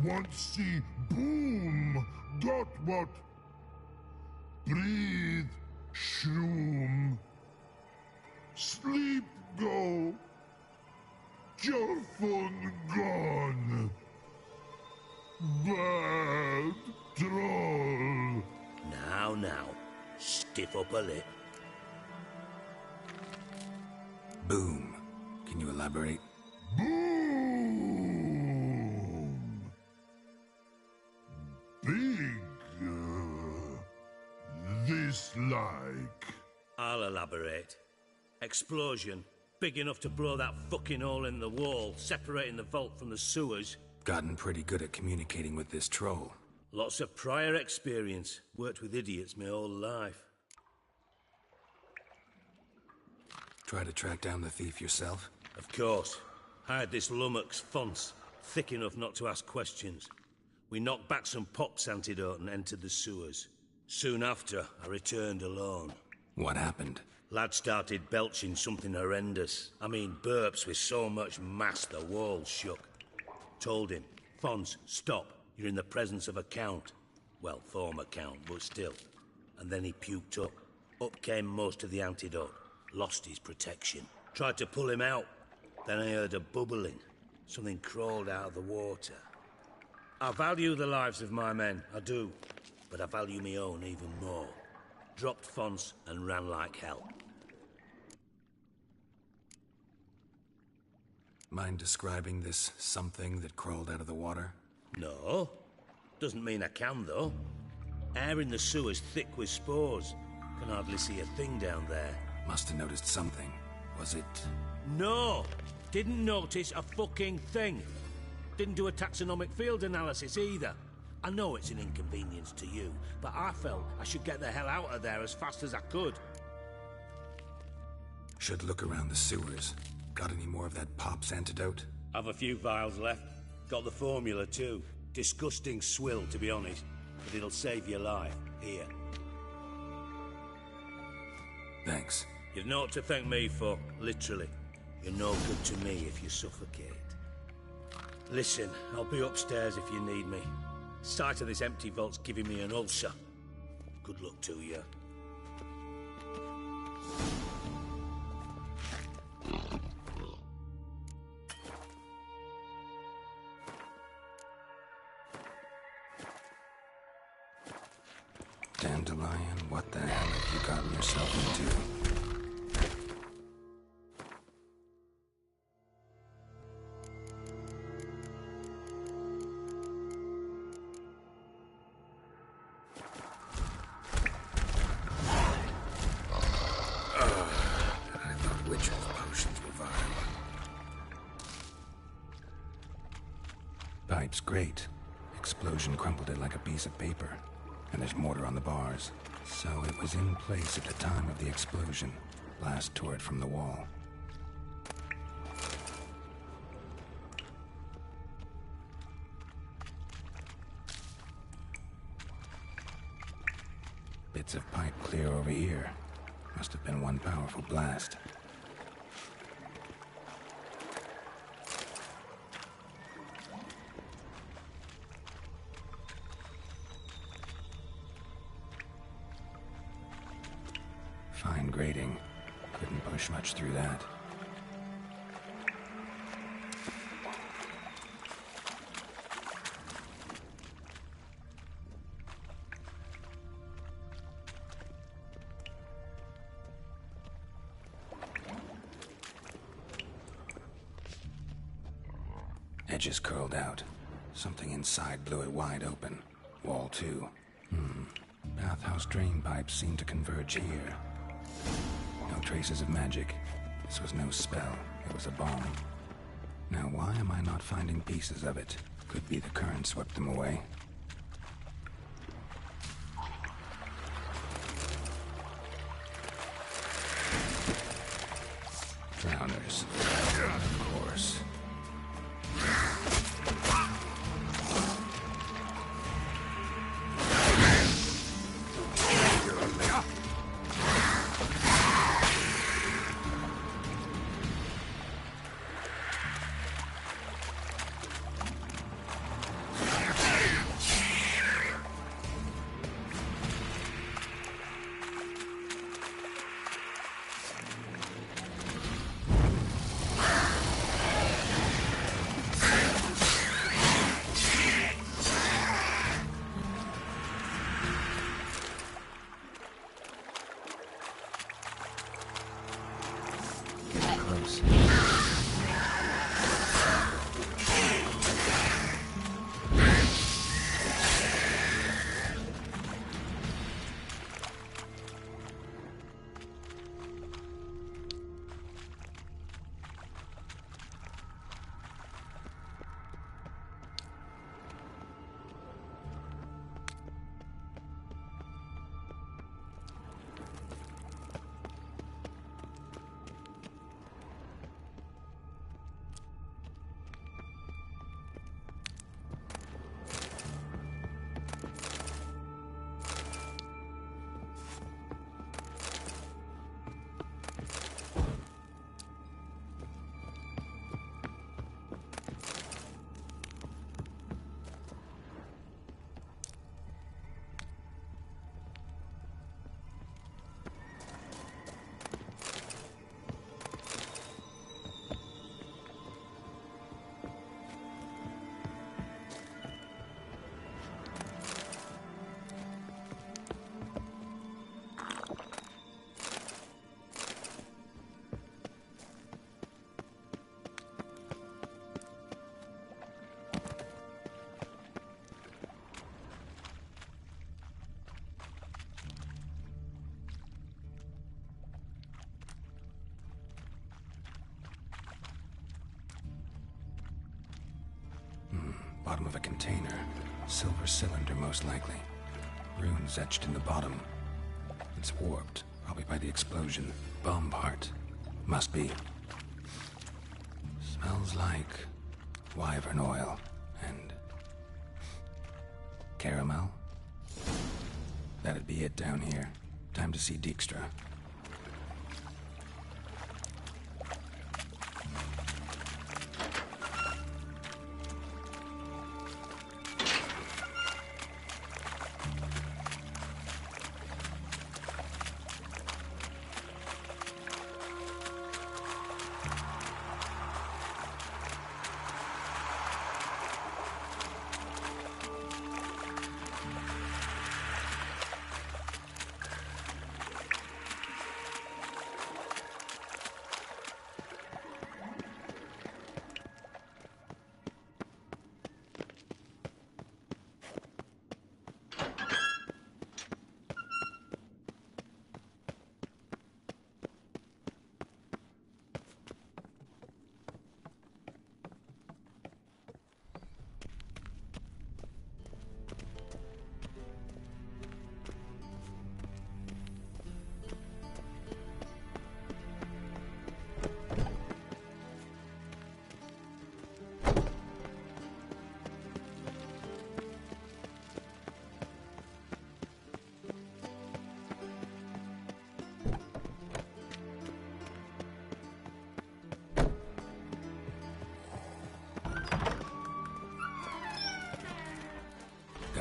Want see boom. Got what? Breathe. Shroom. Sleep go. Careful gone. Bad troll. Now. Stiff upper lip. Boom. Can you elaborate? Boom. Big. This like. I'll elaborate. Explosion. Big enough to blow that fucking hole in the wall, separating the vault from the sewers. Gotten pretty good at communicating with this troll. Lots of prior experience. Worked with idiots my whole life. Try to track down the thief yourself? Of course. Hired this lummox, Fons. Thick enough not to ask questions. We knocked back some Pop's antidote and entered the sewers. Soon after, I returned alone. What happened? Lad started belching something horrendous. I mean, burps with so much mass the walls shook. Told him, Fons, stop. You're in the presence of a count. Well, former count, but still. And then he puked up. Up came most of the antidote. Lost his protection. Tried to pull him out. Then I heard a bubbling. Something crawled out of the water. I value the lives of my men, I do. But I value my own even more. Dropped Fons and ran like hell. Mind describing this something that crawled out of the water? No. Doesn't mean I can, though. Air in the sewer's thick with spores. Can hardly see a thing down there. Must have noticed something. Was it... No! Didn't notice a fucking thing. Didn't do a taxonomic field analysis either. I know it's an inconvenience to you, but I felt I should get the hell out of there as fast as I could. Should look around the sewers. Got any more of that Pop's antidote? I've a few vials left. Got the formula too. Disgusting swill, to be honest. But it'll save your life. Here. Thanks. You've naught to thank me for, literally. You're no good to me if you suffocate. Listen, I'll be upstairs if you need me. Sight of this empty vault's giving me an ulcer. Good luck to you. Dandelion, what the hell have you gotten yourself into? I thought witches' potions were vile. Pipe's great. Explosion crumpled it like a piece of paper. And there's mortar on the bars. So it was in place at the time of the explosion. Blast tore it from the wall. Bits of pipe clear over here. Must have been one powerful blast. Fine grating. Couldn't push much through that. Edges curled out. Something inside blew it wide open. Wall too. Bathhouse drain pipes seem to converge here. No traces of magic. This was no spell. It was a bomb. Now why am I not finding pieces of it? Could be the current swept them away. Drowners. Of course. Bottom of a container. Silver cylinder, most likely. Runes etched in the bottom. It's warped, probably by the explosion. Bomb part. Must be. Smells like wyvern oil and caramel. That'd be it down here. Time to see Dijkstra.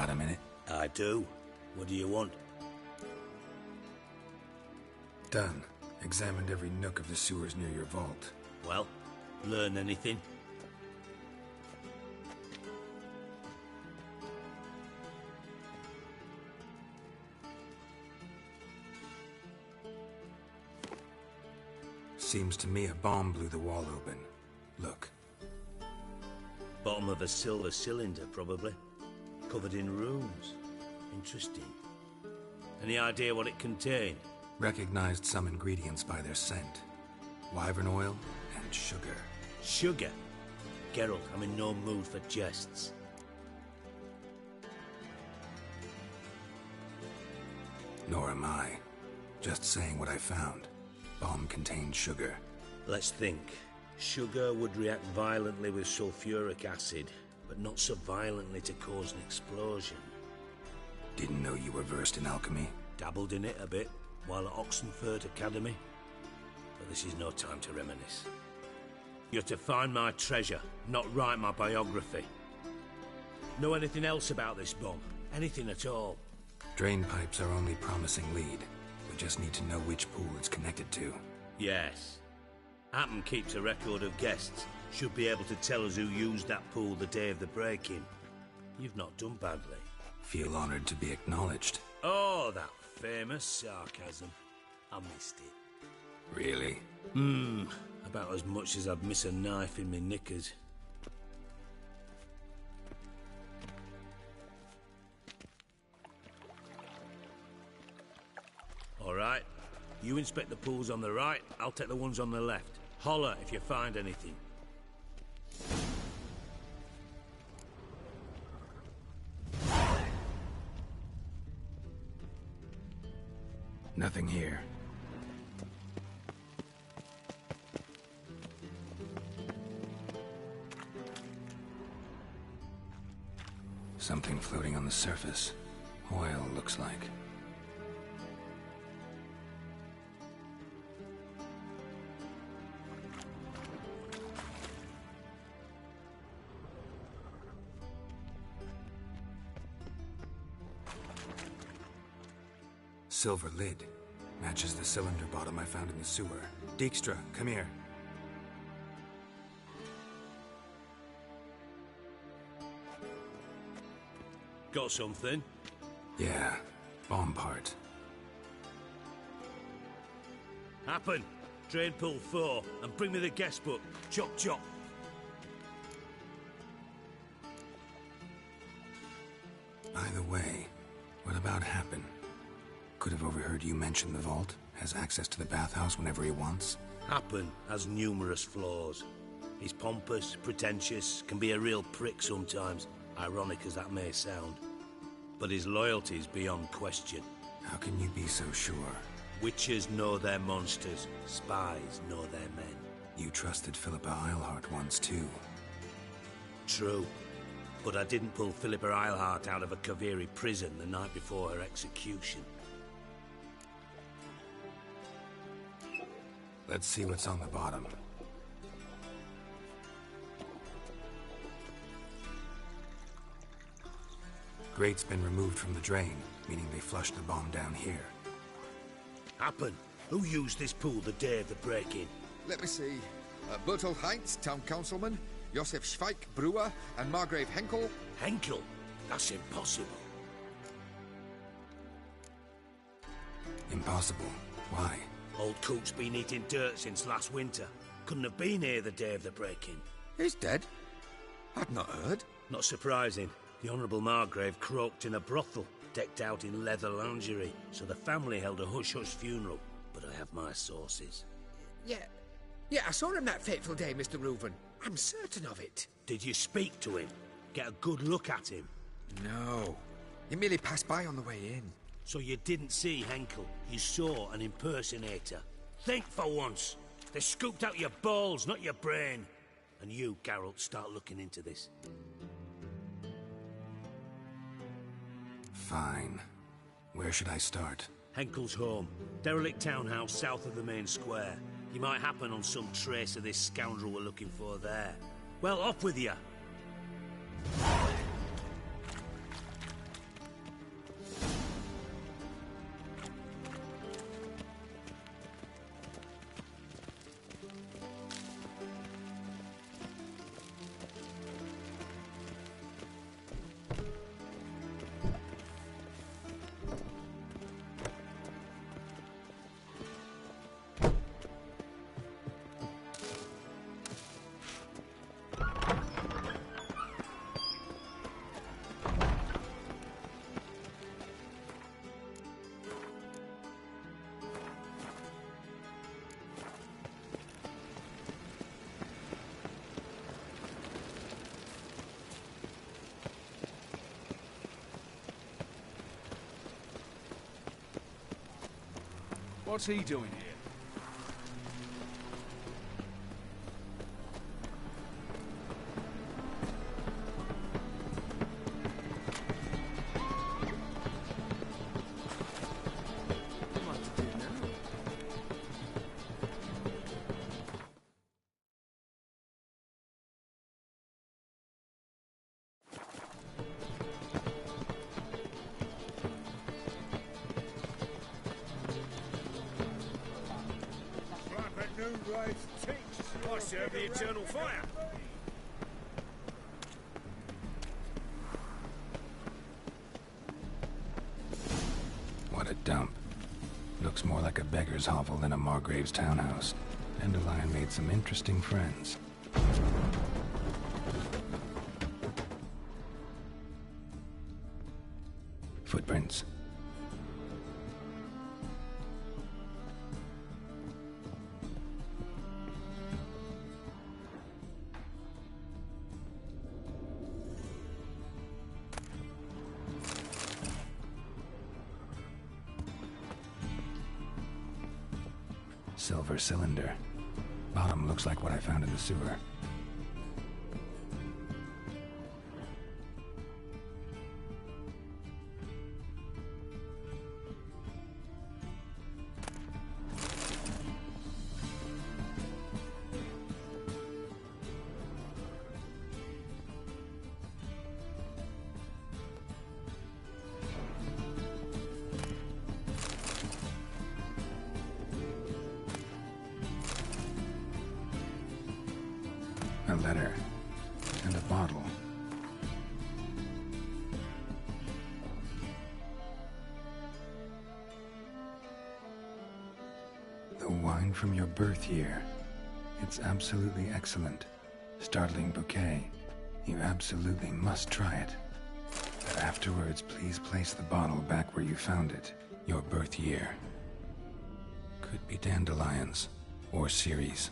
Got a minute? I do. What do you want? Done. Examined every nook of the sewers near your vault. Well, learn anything? Seems to me a bomb blew the wall open. Look. Bottom of a silver cylinder, probably. Covered in runes. Interesting. Any idea what it contained? Recognized some ingredients by their scent. Wyvern oil and sugar. Sugar? Geralt, I'm in no mood for jests. Nor am I. Just saying what I found. Bomb contained sugar. Let's think. Sugar would react violently with sulfuric acid, but not so violently to cause an explosion. Didn't know you were versed in alchemy. Dabbled in it a bit, while at Oxenford Academy. But this is no time to reminisce. You're to find my treasure, not write my biography. Know anything else about this bomb? Anything at all? Drain pipes are only promising lead. We just need to know which pool it's connected to. Yes. Appen keeps a record of guests. Should be able to tell us who used that pool the day of the break-in. You've not done badly. Feel honored to be acknowledged. Oh, that famous sarcasm. I missed it. Really? About as much as I'd miss a knife in my knickers. All right. You inspect the pools on the right, I'll take the ones on the left. Holler if you find anything. Nothing here. Something floating on the surface. Oil, looks like. Silver lid. Matches the cylinder bottom I found in the sewer. Dijkstra, come here. Got something? Yeah, bomb part. Happen. Drain pool 4, and bring me the guest book. Chop chop. By the way, what about Happen? Could have overheard you mention the vault. Has access to the bathhouse whenever he wants. Happen has numerous flaws. He's pompous, pretentious, can be a real prick sometimes, ironic as that may sound. But his loyalty's beyond question. How can you be so sure? Witches know their monsters, spies know their men. You trusted Philippa Eilhart once too. True. But I didn't pull Philippa Eilhart out of a Kaviri prison the night before her execution. Let's see what's on the bottom. Grate's been removed from the drain, meaning they flushed the bomb down here. Happen. Who used this pool the day of the break-in? Let me see. Bertolt Heinz, town councilman, Josef Schweik, brewer, and Margrave Henkel. Henkel? That's impossible. Impossible? Why? Old Coop's been eating dirt since last winter. Couldn't have been here the day of the break-in. He's dead? I'd not heard. Not surprising. The Honourable Margrave croaked in a brothel, decked out in leather lingerie, so the family held a hush-hush funeral. But I have my sources. Yeah, I saw him that fateful day, Mr. Reuven. I'm certain of it. Did you speak to him? Get a good look at him? No. He merely passed by on the way in. So you didn't see Henkel. You saw an impersonator. Think for once. They scooped out your balls, not your brain. And you, Geralt, start looking into this. Fine. Where should I start? Henkel's home. Derelict townhouse south of the main square. You might happen on some trace of this scoundrel we're looking for there. Well, off with you. What's he doing here? I serve the eternal fire. What a dump. Looks more like a beggar's hovel than a Margrave's townhouse. Dandelion made some interesting friends. Footprints. Silver cylinder. Bottom looks like what I found in the sewer. A letter. And a bottle. The wine from your birth year. It's absolutely excellent. Startling bouquet. You absolutely must try it. But afterwards, please place the bottle back where you found it. Your birth year. Could be dandelions. Or Ceres.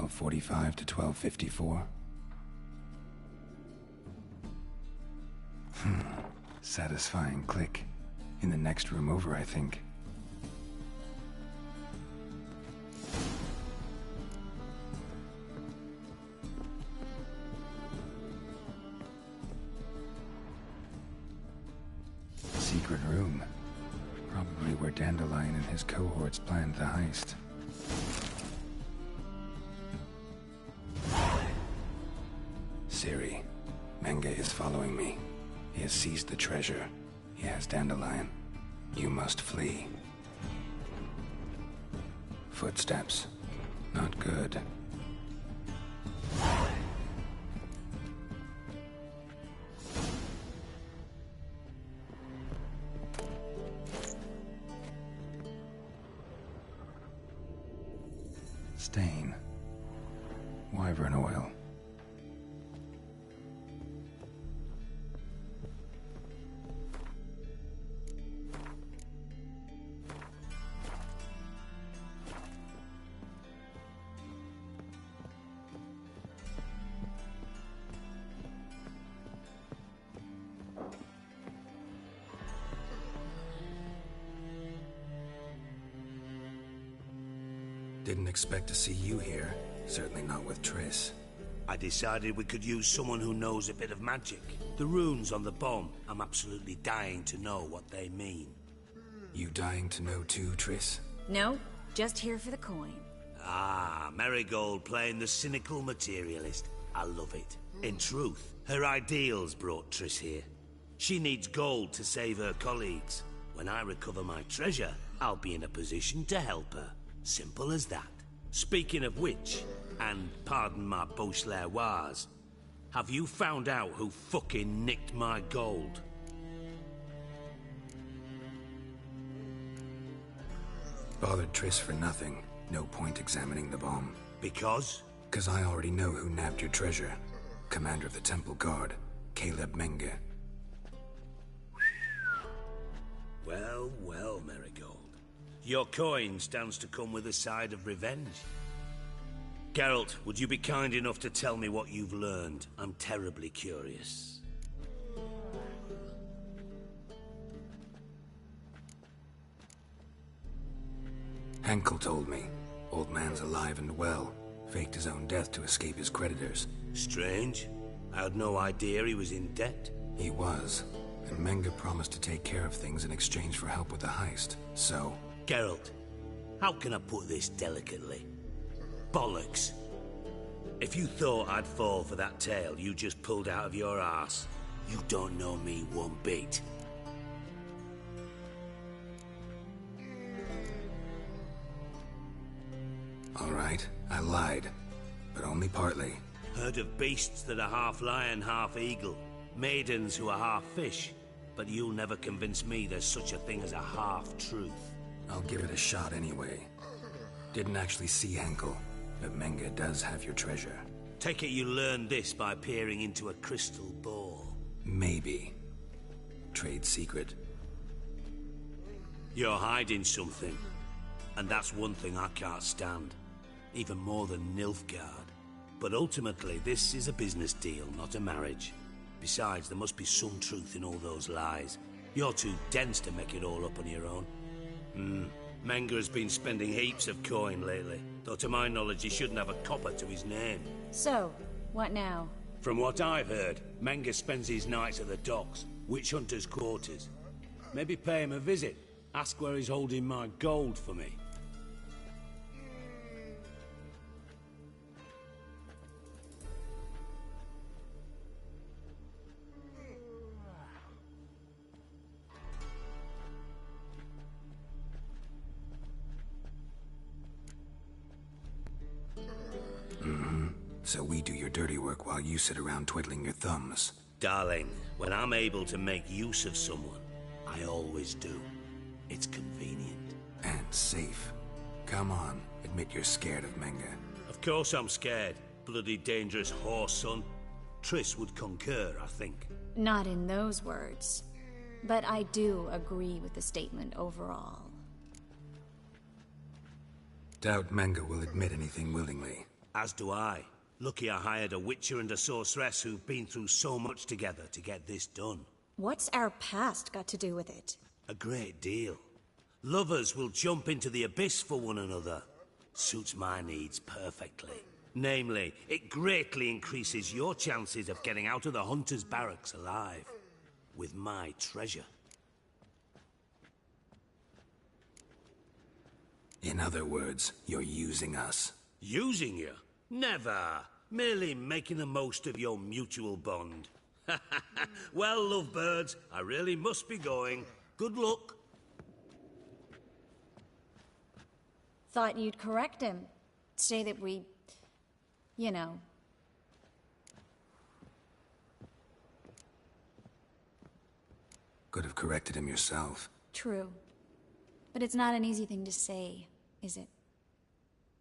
.45 to 12:54. Satisfying click. In the next room over, I think. Secret room. Probably where Dandelion and his cohorts planned the heist. Siri, Menge is following me. He has seized the treasure. He has Dandelion. You must flee. Footsteps. Not good. Stain. Wyvern oil. Didn't expect to see you here. Certainly not with Triss. I decided we could use someone who knows a bit of magic. The runes on the bomb, I'm absolutely dying to know what they mean. You dying to know too, Triss? No, just here for the coin. Ah, Marigold playing the cynical materialist. I love it. In truth, her ideals brought Triss here. She needs gold to save her colleagues. When I recover my treasure, I'll be in a position to help her. Simple as that. Speaking of which, and pardon my Beauclervoise, have you found out who fucking nicked my gold? Bothered Triss for nothing. No point examining the bomb. Because? Because I already know who nabbed your treasure. Commander of the Temple Guard, Caleb Menge. Well, well, Marigold. Your coin stands to come with a side of revenge. Geralt, would you be kind enough to tell me what you've learned? I'm terribly curious. Henkel told me. Old man's alive and well. Faked his own death to escape his creditors. Strange. I had no idea he was in debt. He was. And Menge promised to take care of things in exchange for help with the heist. So... Geralt, how can I put this delicately? Bollocks. If you thought I'd fall for that tale you just pulled out of your arse, you don't know me one bit. All right, I lied. But only partly. Heard of beasts that are half lion, half eagle. Maidens who are half fish. But you'll never convince me there's such a thing as a half-truth. I'll give it a shot anyway. Didn't actually see Henkel, but Menge does have your treasure. Take it you learned this by peering into a crystal ball. Maybe. Trade secret. You're hiding something. And that's one thing I can't stand. Even more than Nilfgaard. But ultimately, this is a business deal, not a marriage. Besides, there must be some truth in all those lies. You're too dense to make it all up on your own. Menge has been spending heaps of coin lately, though to my knowledge he shouldn't have a copper to his name. So, what now? From what I've heard, Menge spends his nights at the docks, witch hunters' quarters. Maybe pay him a visit. Ask where he's holding my gold for me. So we do your dirty work while you sit around twiddling your thumbs. Darling, when I'm able to make use of someone, I always do. It's convenient. And safe. Come on, admit you're scared of Menge. Of course I'm scared. Bloody dangerous whore, son. Triss would concur, I think. Not in those words. But I do agree with the statement overall. Doubt Menge will admit anything willingly. As do I. Lucky I hired a witcher and a sorceress who've been through so much together to get this done. What's our past got to do with it? A great deal. Lovers will jump into the abyss for one another. Suits my needs perfectly. Namely, it greatly increases your chances of getting out of the hunter's barracks alive. With my treasure. In other words, you're using us. Using you? Never. Merely making the most of your mutual bond. Well, lovebirds, I really must be going. Good luck. Thought you'd correct him. Say that we... you know... Could have corrected him yourself. True. But it's not an easy thing to say, is it?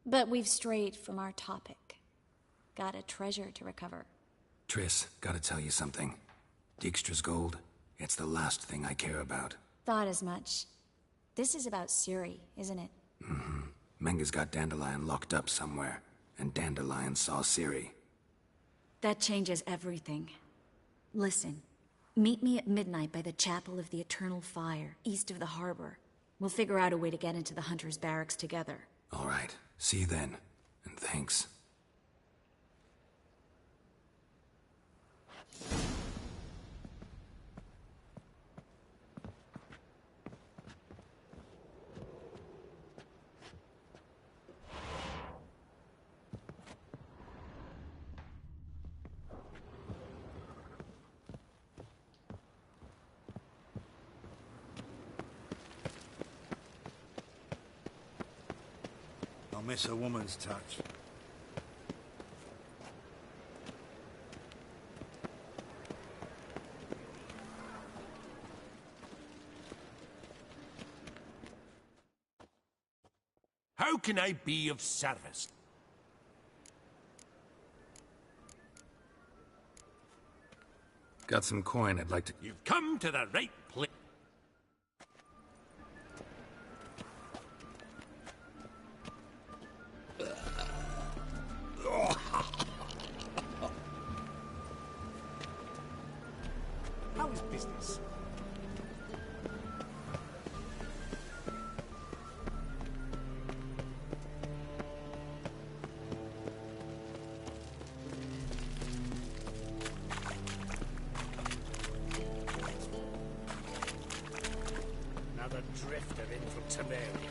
But we've strayed from our topic. Got a treasure to recover. Triss, gotta tell you something. Dijkstra's gold, it's the last thing I care about. Thought as much. This is about Ciri, isn't it? Menge's got Dandelion locked up somewhere, and Dandelion saw Ciri. That changes everything. Listen, meet me at midnight by the Chapel of the Eternal Fire, east of the harbor. We'll figure out a way to get into the Hunter's barracks together. All right. See you then. And thanks. miss a woman's touch. How can I be of service? Got some coin I'd like to... You've come to the right place. How is business? Another drifter in from Temeria.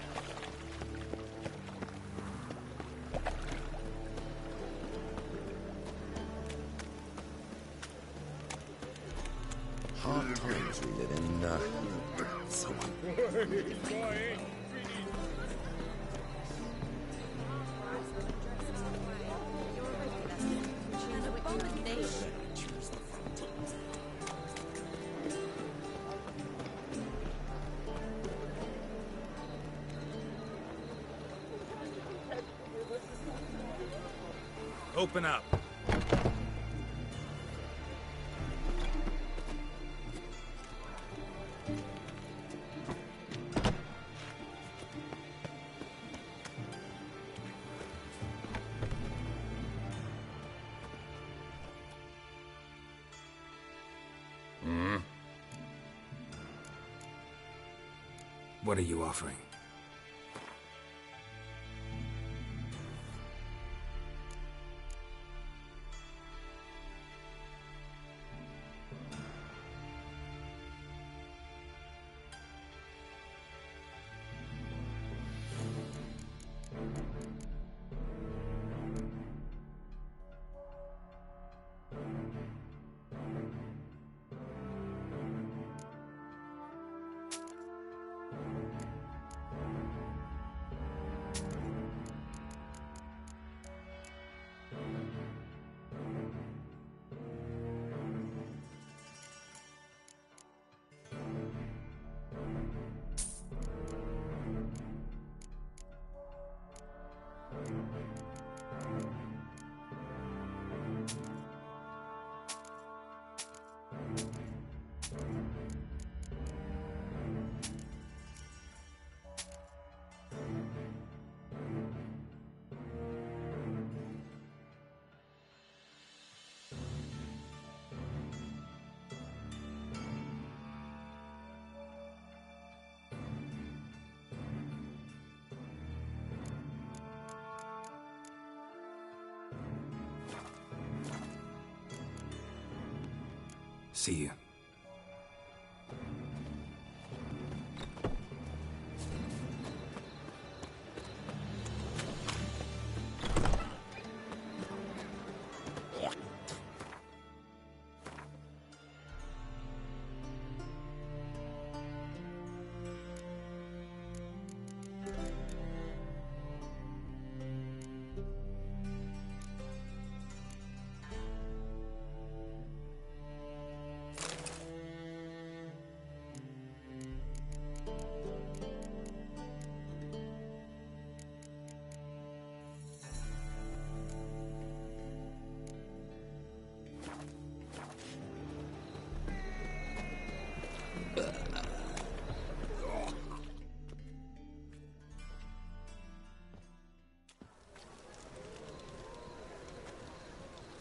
Hard times we live in, Open up. What are you offering? See you.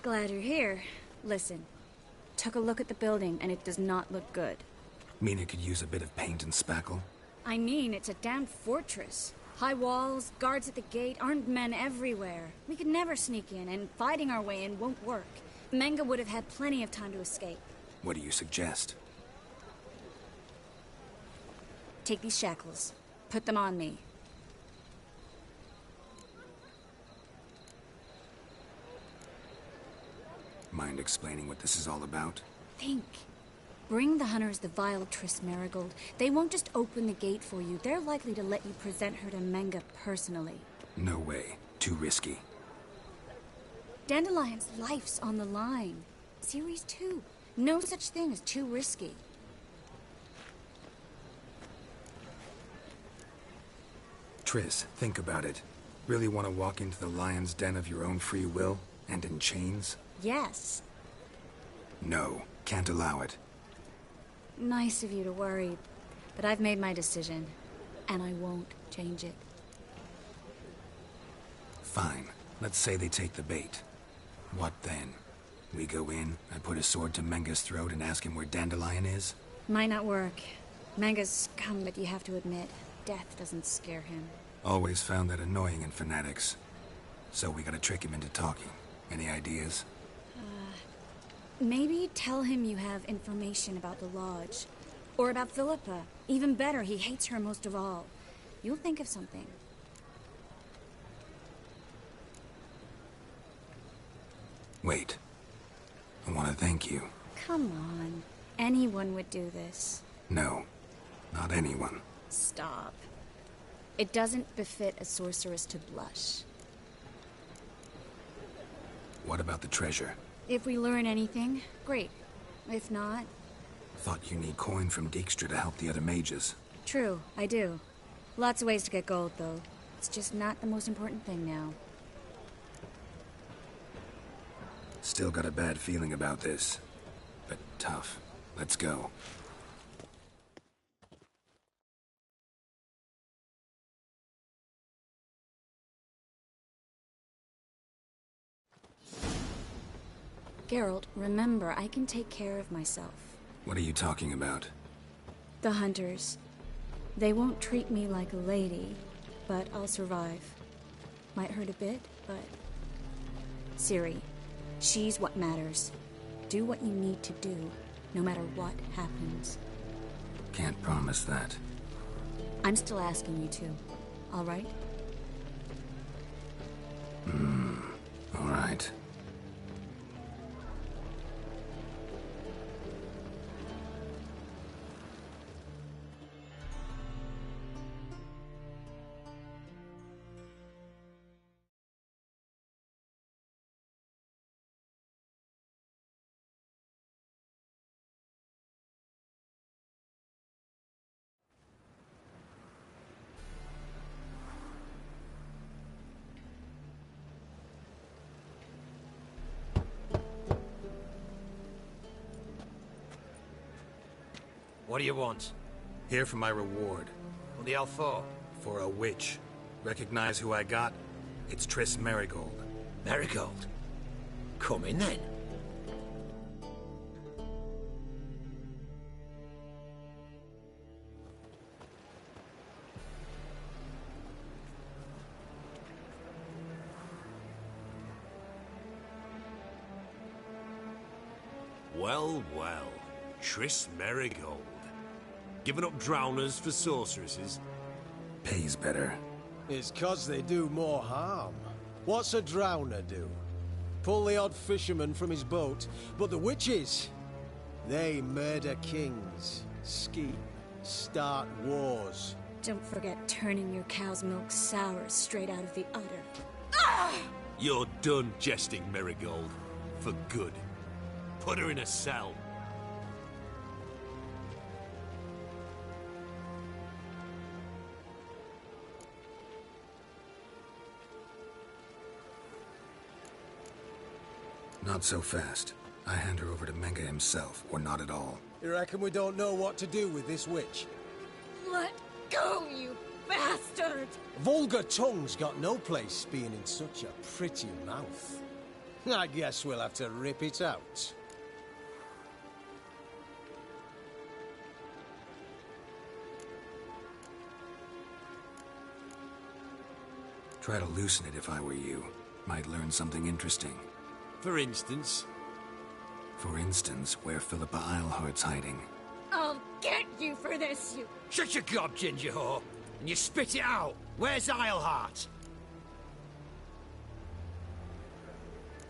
Glad you're here. Listen, took a look at the building and it does not look good. Mean it could use a bit of paint and spackle? I mean, it's a damn fortress. High walls, guards at the gate, armed men everywhere. We could never sneak in, and fighting our way in won't work. Menga would have had plenty of time to escape. What do you suggest? Take these shackles. Put them on me. Mind explaining what this is all about? Think. Bring the hunters the vile Triss Marigold. They won't just open the gate for you. They're likely to let you present her to Menga personally. No way. Too risky. Dandelion's life's on the line. Series 2. No such thing as too risky. Triss, think about it. Really want to walk into the lion's den of your own free will? And in chains? Yes. No. Can't allow it. Nice of you to worry, but I've made my decision, and I won't change it. Fine. Let's say they take the bait. What then? We go in, I put a sword to Menga's throat and ask him where Dandelion is? Might not work. Manga's scum, but you have to admit, death doesn't scare him. Always found that annoying in fanatics. So we gotta trick him into talking. Any ideas? Maybe tell him you have information about the Lodge. Or about Philippa. Even better, he hates her most of all. You'll think of something. Wait. I want to thank you. Come on. Anyone would do this. No. Not anyone. Stop. It doesn't befit a sorceress to blush. What about the treasure? If we learn anything, great. If not... Thought you need coin from Dijkstra to help the other mages. True, I do. Lots of ways to get gold, though. It's just not the most important thing now. Still got a bad feeling about this. But tough. Let's go. Geralt, remember, I can take care of myself. What are you talking about? The hunters. They won't treat me like a lady, but I'll survive. Might hurt a bit, but... Ciri, she's what matters. Do what you need to do, no matter what happens. Can't promise that. I'm still asking you to, all right? All right. What do you want? Here for my reward. What the hell for? For a witch. Recognize who I got? It's Triss Merigold. Merigold? Come in then. Well, well. Triss Merigold. Giving up drowners for sorceresses? Pays better. It's 'cause they do more harm. What's a drowner do? Pull the odd fisherman from his boat. But the witches, they murder kings, scheme, start wars. Don't forget turning your cow's milk sour straight out of the udder. Ah! You're done jesting, Merigold. For good. Put her in a cell. Not so fast. I hand her over to Menga himself, or not at all. You reckon we don't know what to do with this witch? Let go, you bastard! Vulgar tongue's got no place being in such a pretty mouth. I guess we'll have to rip it out. Try to loosen it if I were you. Might learn something interesting. For instance? For instance, where Philippa Eilhart's hiding. I'll get you for this, you... Shut your gob, ginger whore, and you spit it out. Where's Eilhart?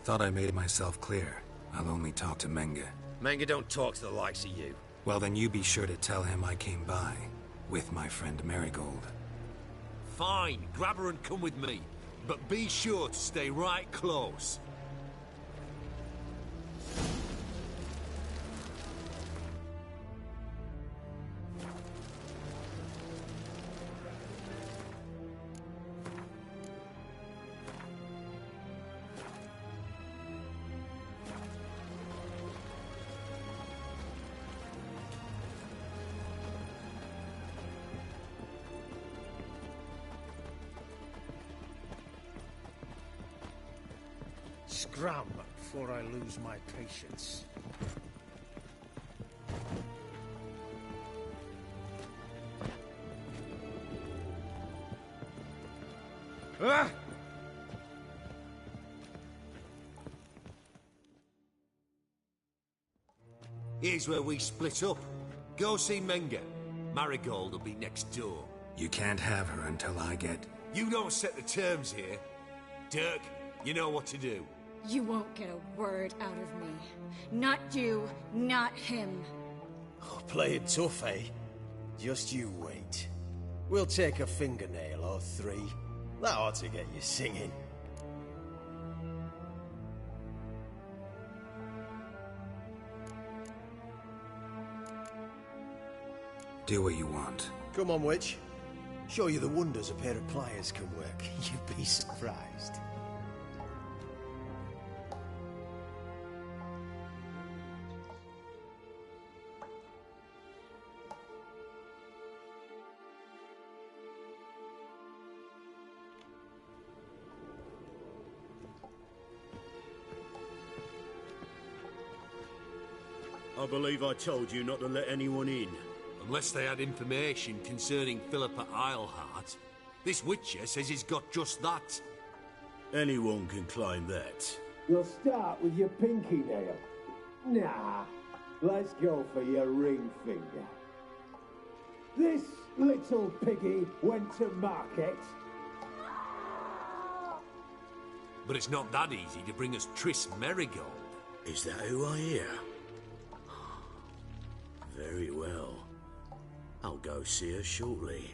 Thought I made myself clear. I'll only talk to Menga. Menga don't talk to the likes of you. Well, then you be sure to tell him I came by. With my friend Merigold. Fine, grab her and come with me. but be sure to stay right close. Scram before I lose my patience. Ah! Here's where we split up. Go see Menga. Marigold will be next door. You can't have her until I get... You don't set the terms here. Dirk, you know what to do. You won't get a word out of me. Not you, not him. Oh, playing tough, eh? Just you wait. We'll take a fingernail or three. That ought to get you singing. Do what you want. Come on, witch. Show you the wonders a pair of pliers can work. You'd be surprised. I believe I told you not to let anyone in. Unless they had information concerning Philippa Eilhart. This Witcher says he's got just that. Anyone can claim that. You'll start with your pinky nail. Nah, let's go for your ring finger. This little piggy went to market. But it's not that easy to bring us Triss Merigold. Is that who I hear? Very well. I'll go see her shortly.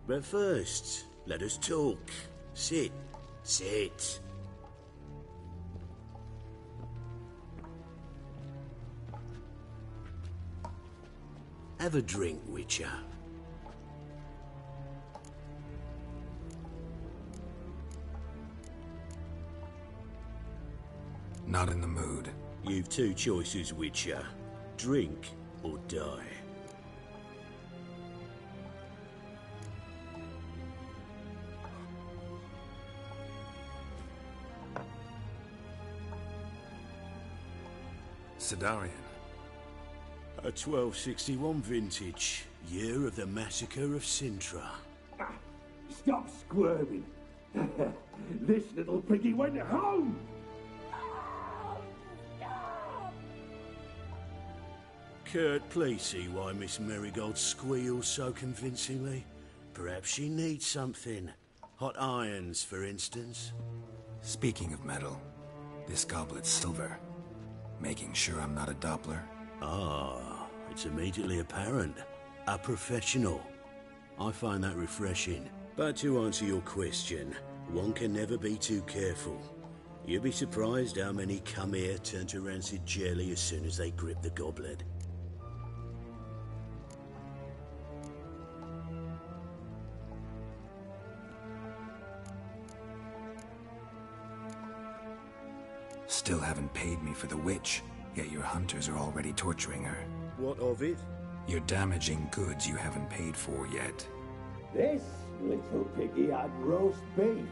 But first, let us talk. Sit. Sit. Have a drink, Witcher. Not in the mood. You've two choices, Witcher. Drink or die. Sidarian. A 1261 vintage, year of the massacre of Sintra. Stop squirming. This little piggy went home. Kurt, please see why Miss Merigold squeals so convincingly. Perhaps she needs something. Hot irons, for instance. Speaking of metal, this goblet's silver. Making sure I'm not a Doppler. Ah, it's immediately apparent. A professional. I find that refreshing. But to answer your question, one can never be too careful. You'll be surprised how many come here turn to rancid jelly as soon as they grip the goblet. Still haven't paid me for the witch, yet your hunters are already torturing her. What of it? You're damaging goods you haven't paid for yet. This little piggy had roast beef.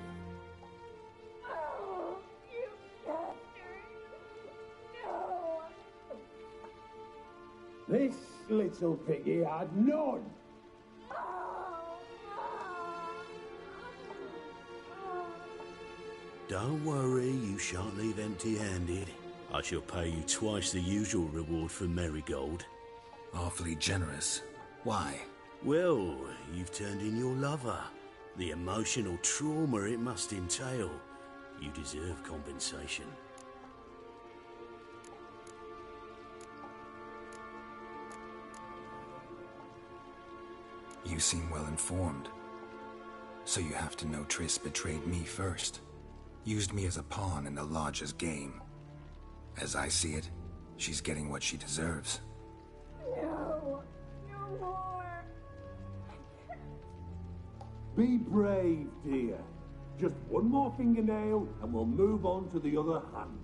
This little piggy had none. Don't worry, you shan't leave empty-handed. I shall pay you twice the usual reward for Merigold. Awfully generous. Why? Well, you've turned in your lover. The emotional trauma it must entail. You deserve compensation. You seem well informed. So you have to know Triss betrayed me first. Used me as a pawn in the Lodge's game. As I see it, she's getting what she deserves. No, no more. Be brave, dear. Just one more fingernail and we'll move on to the other hand.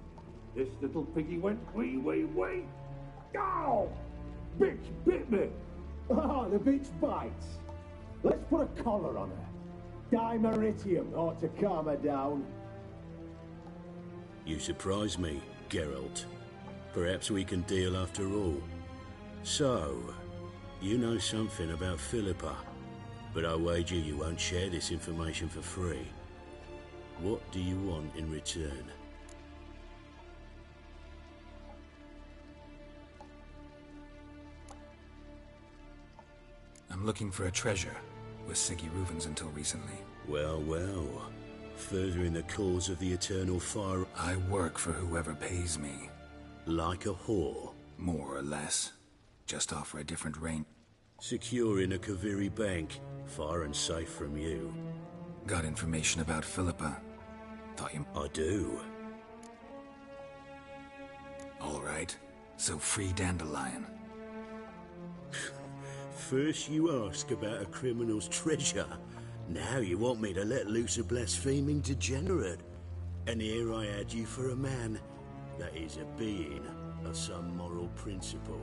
This little piggy went wee. Ow! Bitch bit me. Oh, the bitch bites. Let's put a collar on her. Dimeritium ought to calm her down. You surprise me, Geralt. Perhaps we can deal after all. So, you know something about Philippa, but I wager you won't share this information for free. What do you want in return? I'm looking for a treasure. Was Siggy Reuven's until recently. Well, well. Furthering the cause of the eternal fire. I work for whoever pays me. Like a whore? More or less. Just offer a different range. Secure in a Kaviri bank. Far and safe from you. Got information about Philippa. Thought you... I do. All right. So free Dandelion. First you ask about a criminal's treasure. Now you want me to let loose a blaspheming degenerate. And here I had you for a man. That is a being of some moral principle.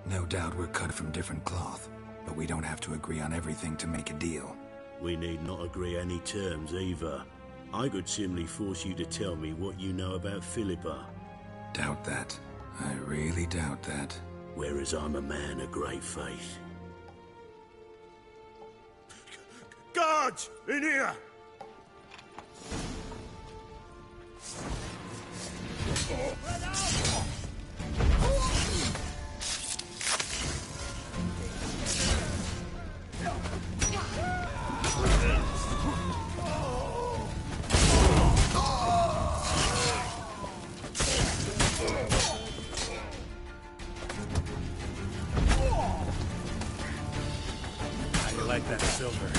No doubt we're cut from different cloth, but we don't have to agree on everything to make a deal. We need not agree any terms either. I could simply force you to tell me what you know about Philippa. Doubt that. I really doubt that. Whereas I'm a man of great faith. Guards! In here! How you like that silver?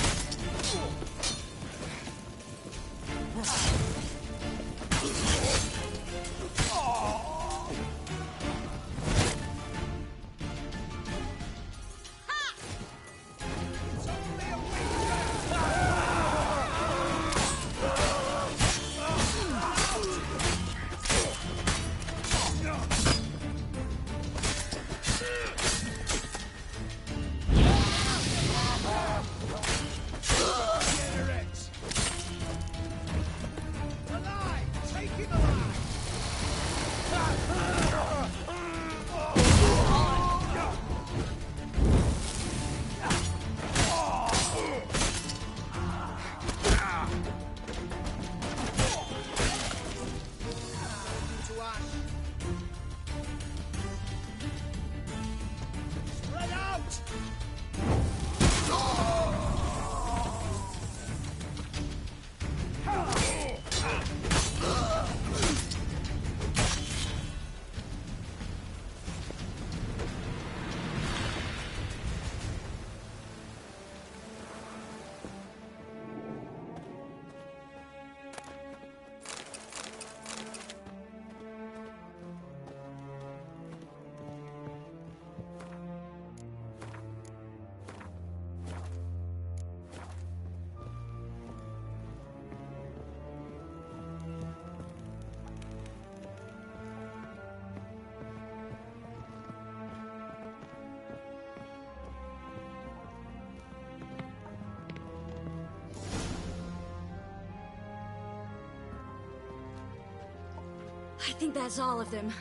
I think that's all of them.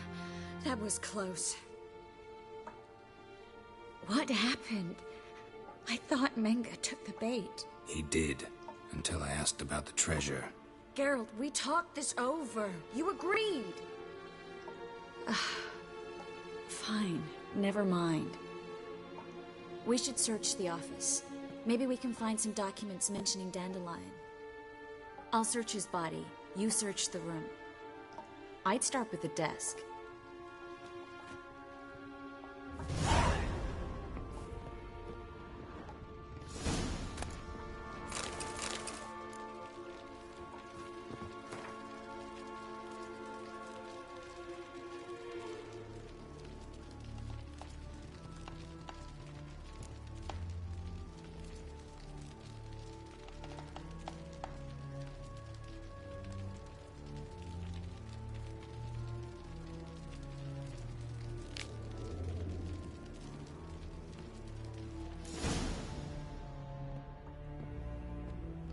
That was close. What happened? I thought Menga took the bait. He did, until I asked about the treasure. Geralt, we talked this over. You agreed. Fine, never mind. We should search the office. Maybe we can find some documents mentioning Dandelion. I'll search his body. You search the room. I'd start with the desk.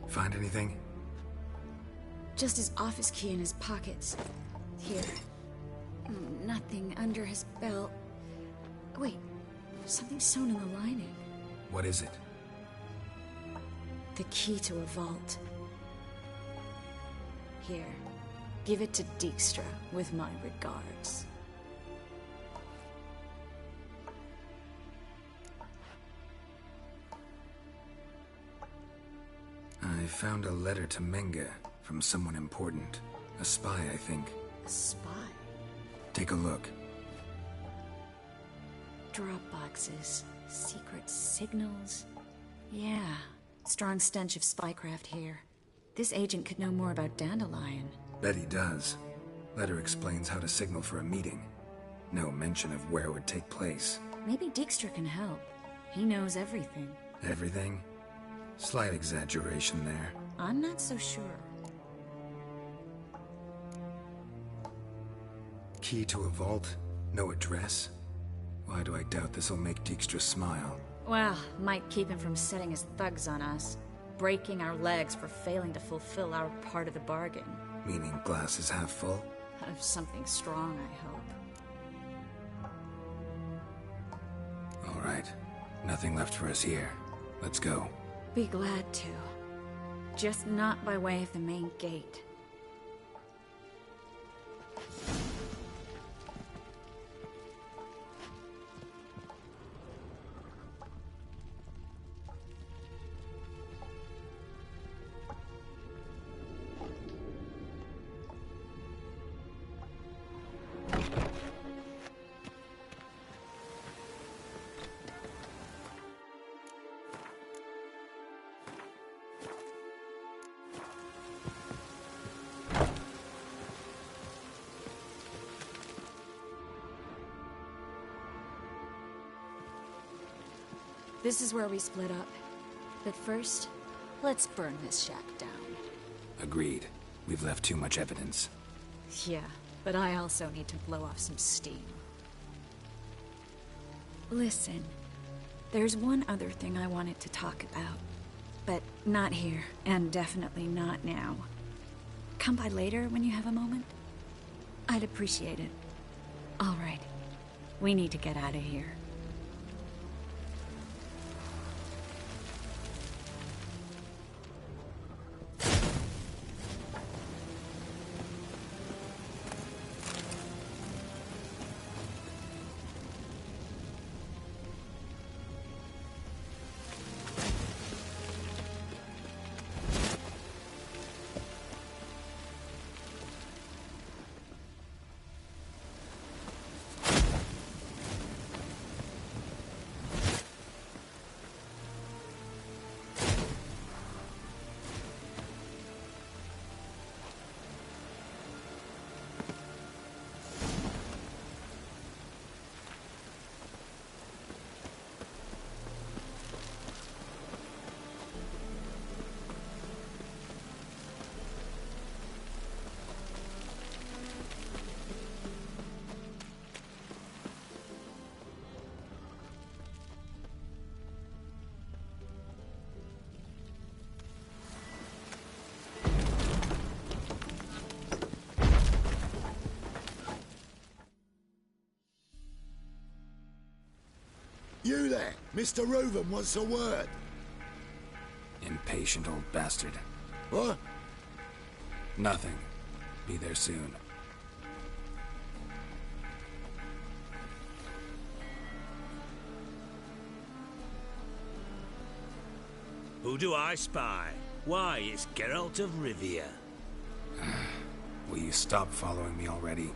Find anything? Just his office key in his pockets. Here. Nothing under his belt. Wait, something sewn in the lining. What is it? The key to a vault. Here, give it to Dijkstra with my regards. I found a letter to Menge from someone important. A spy, I think. A spy? Take a look. Drop boxes, secret signals. Yeah, strong stench of spycraft here. This agent could know more about Dandelion. Bet he does. Letter explains how to signal for a meeting. No mention of where it would take place. Maybe Dijkstra can help. He knows everything. Everything? Slight exaggeration there. I'm not so sure. Key to a vault? No address? Why do I doubt this'll make Dijkstra smile? Well, might keep him from setting his thugs on us. Breaking our legs for failing to fulfill our part of the bargain. Meaning glass is half full? Of something strong, I hope. All right. Nothing left for us here. Let's go. Be glad to. Just not by way of the main gate. This is where we split up. But first, let's burn this shack down. Agreed. We've left too much evidence. Yeah, but I also need to blow off some steam. Listen, there's one other thing I wanted to talk about. But not here, and definitely not now. Come by later when you have a moment? I'd appreciate it. All right. We need to get out of here. You there, Mr. Reuven wants a word. Impatient old bastard. What? Nothing. Be there soon. Who do I spy? Why, it's Geralt of Rivia. Will you stop following me already?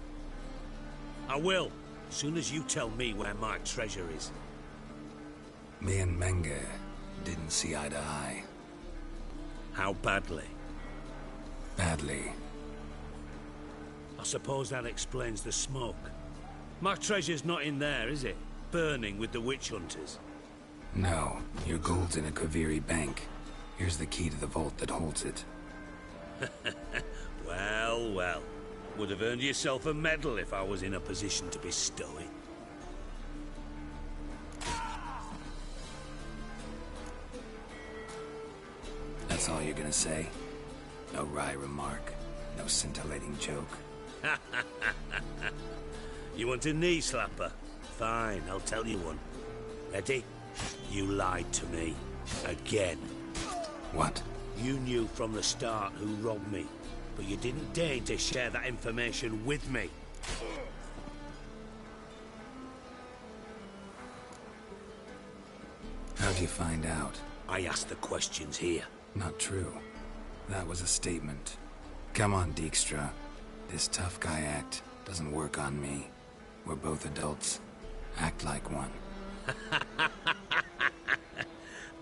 I will, as soon as you tell me where my treasure is. Me and Menge didn't see eye to eye. How badly? Badly. I suppose that explains the smoke. My treasure's not in there, is it? Burning with the witch hunters. No, your gold's in a Kaviri bank. Here's the key to the vault that holds it. Well, well. Would have earned yourself a medal if I was in a position to bestow it. That's all you're gonna say? No wry remark? No scintillating joke? You want a knee slapper? Fine, I'll tell you one. Ready? You lied to me. Again. What? You knew from the start who robbed me, but you didn't deign to share that information with me. How'd you find out? I asked the questions here. Not true. That was a statement. Come on, Dijkstra. This tough guy act doesn't work on me. We're both adults. Act like one.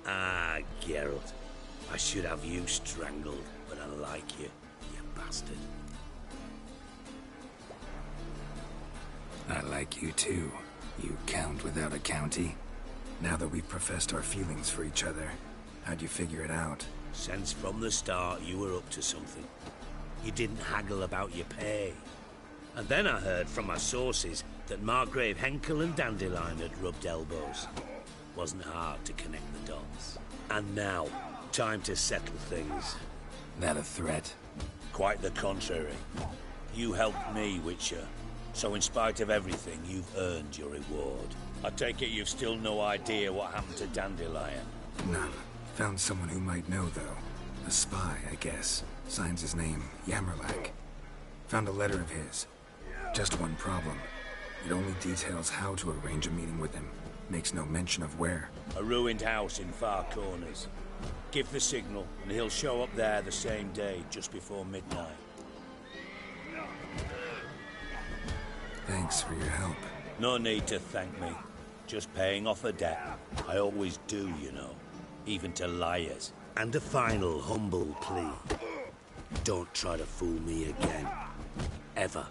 Ah, Geralt. I should have you strangled, but I like you, you bastard. I like you too, you count without a county. Now that we've professed our feelings for each other, how'd you figure it out? Since from the start you were up to something. You didn't haggle about your pay. And then I heard from my sources that Margrave Henkel and Dandelion had rubbed elbows. Wasn't hard to connect the dots. And now, time to settle things. That a threat? Quite the contrary. You helped me, Witcher. So in spite of everything, you've earned your reward. I take it you've still no idea what happened to Dandelion? None. Found someone who might know, though. A spy, I guess. Signs his name, Yammerlak. Found a letter of his. Just one problem. It only details how to arrange a meeting with him. Makes no mention of where. A ruined house in Far Corners. Give the signal, and he'll show up there the same day, just before midnight. Thanks for your help. No need to thank me. Just paying off a debt. I always do, you know. Even to liars. And a final humble plea. Don't try to fool me again. Ever.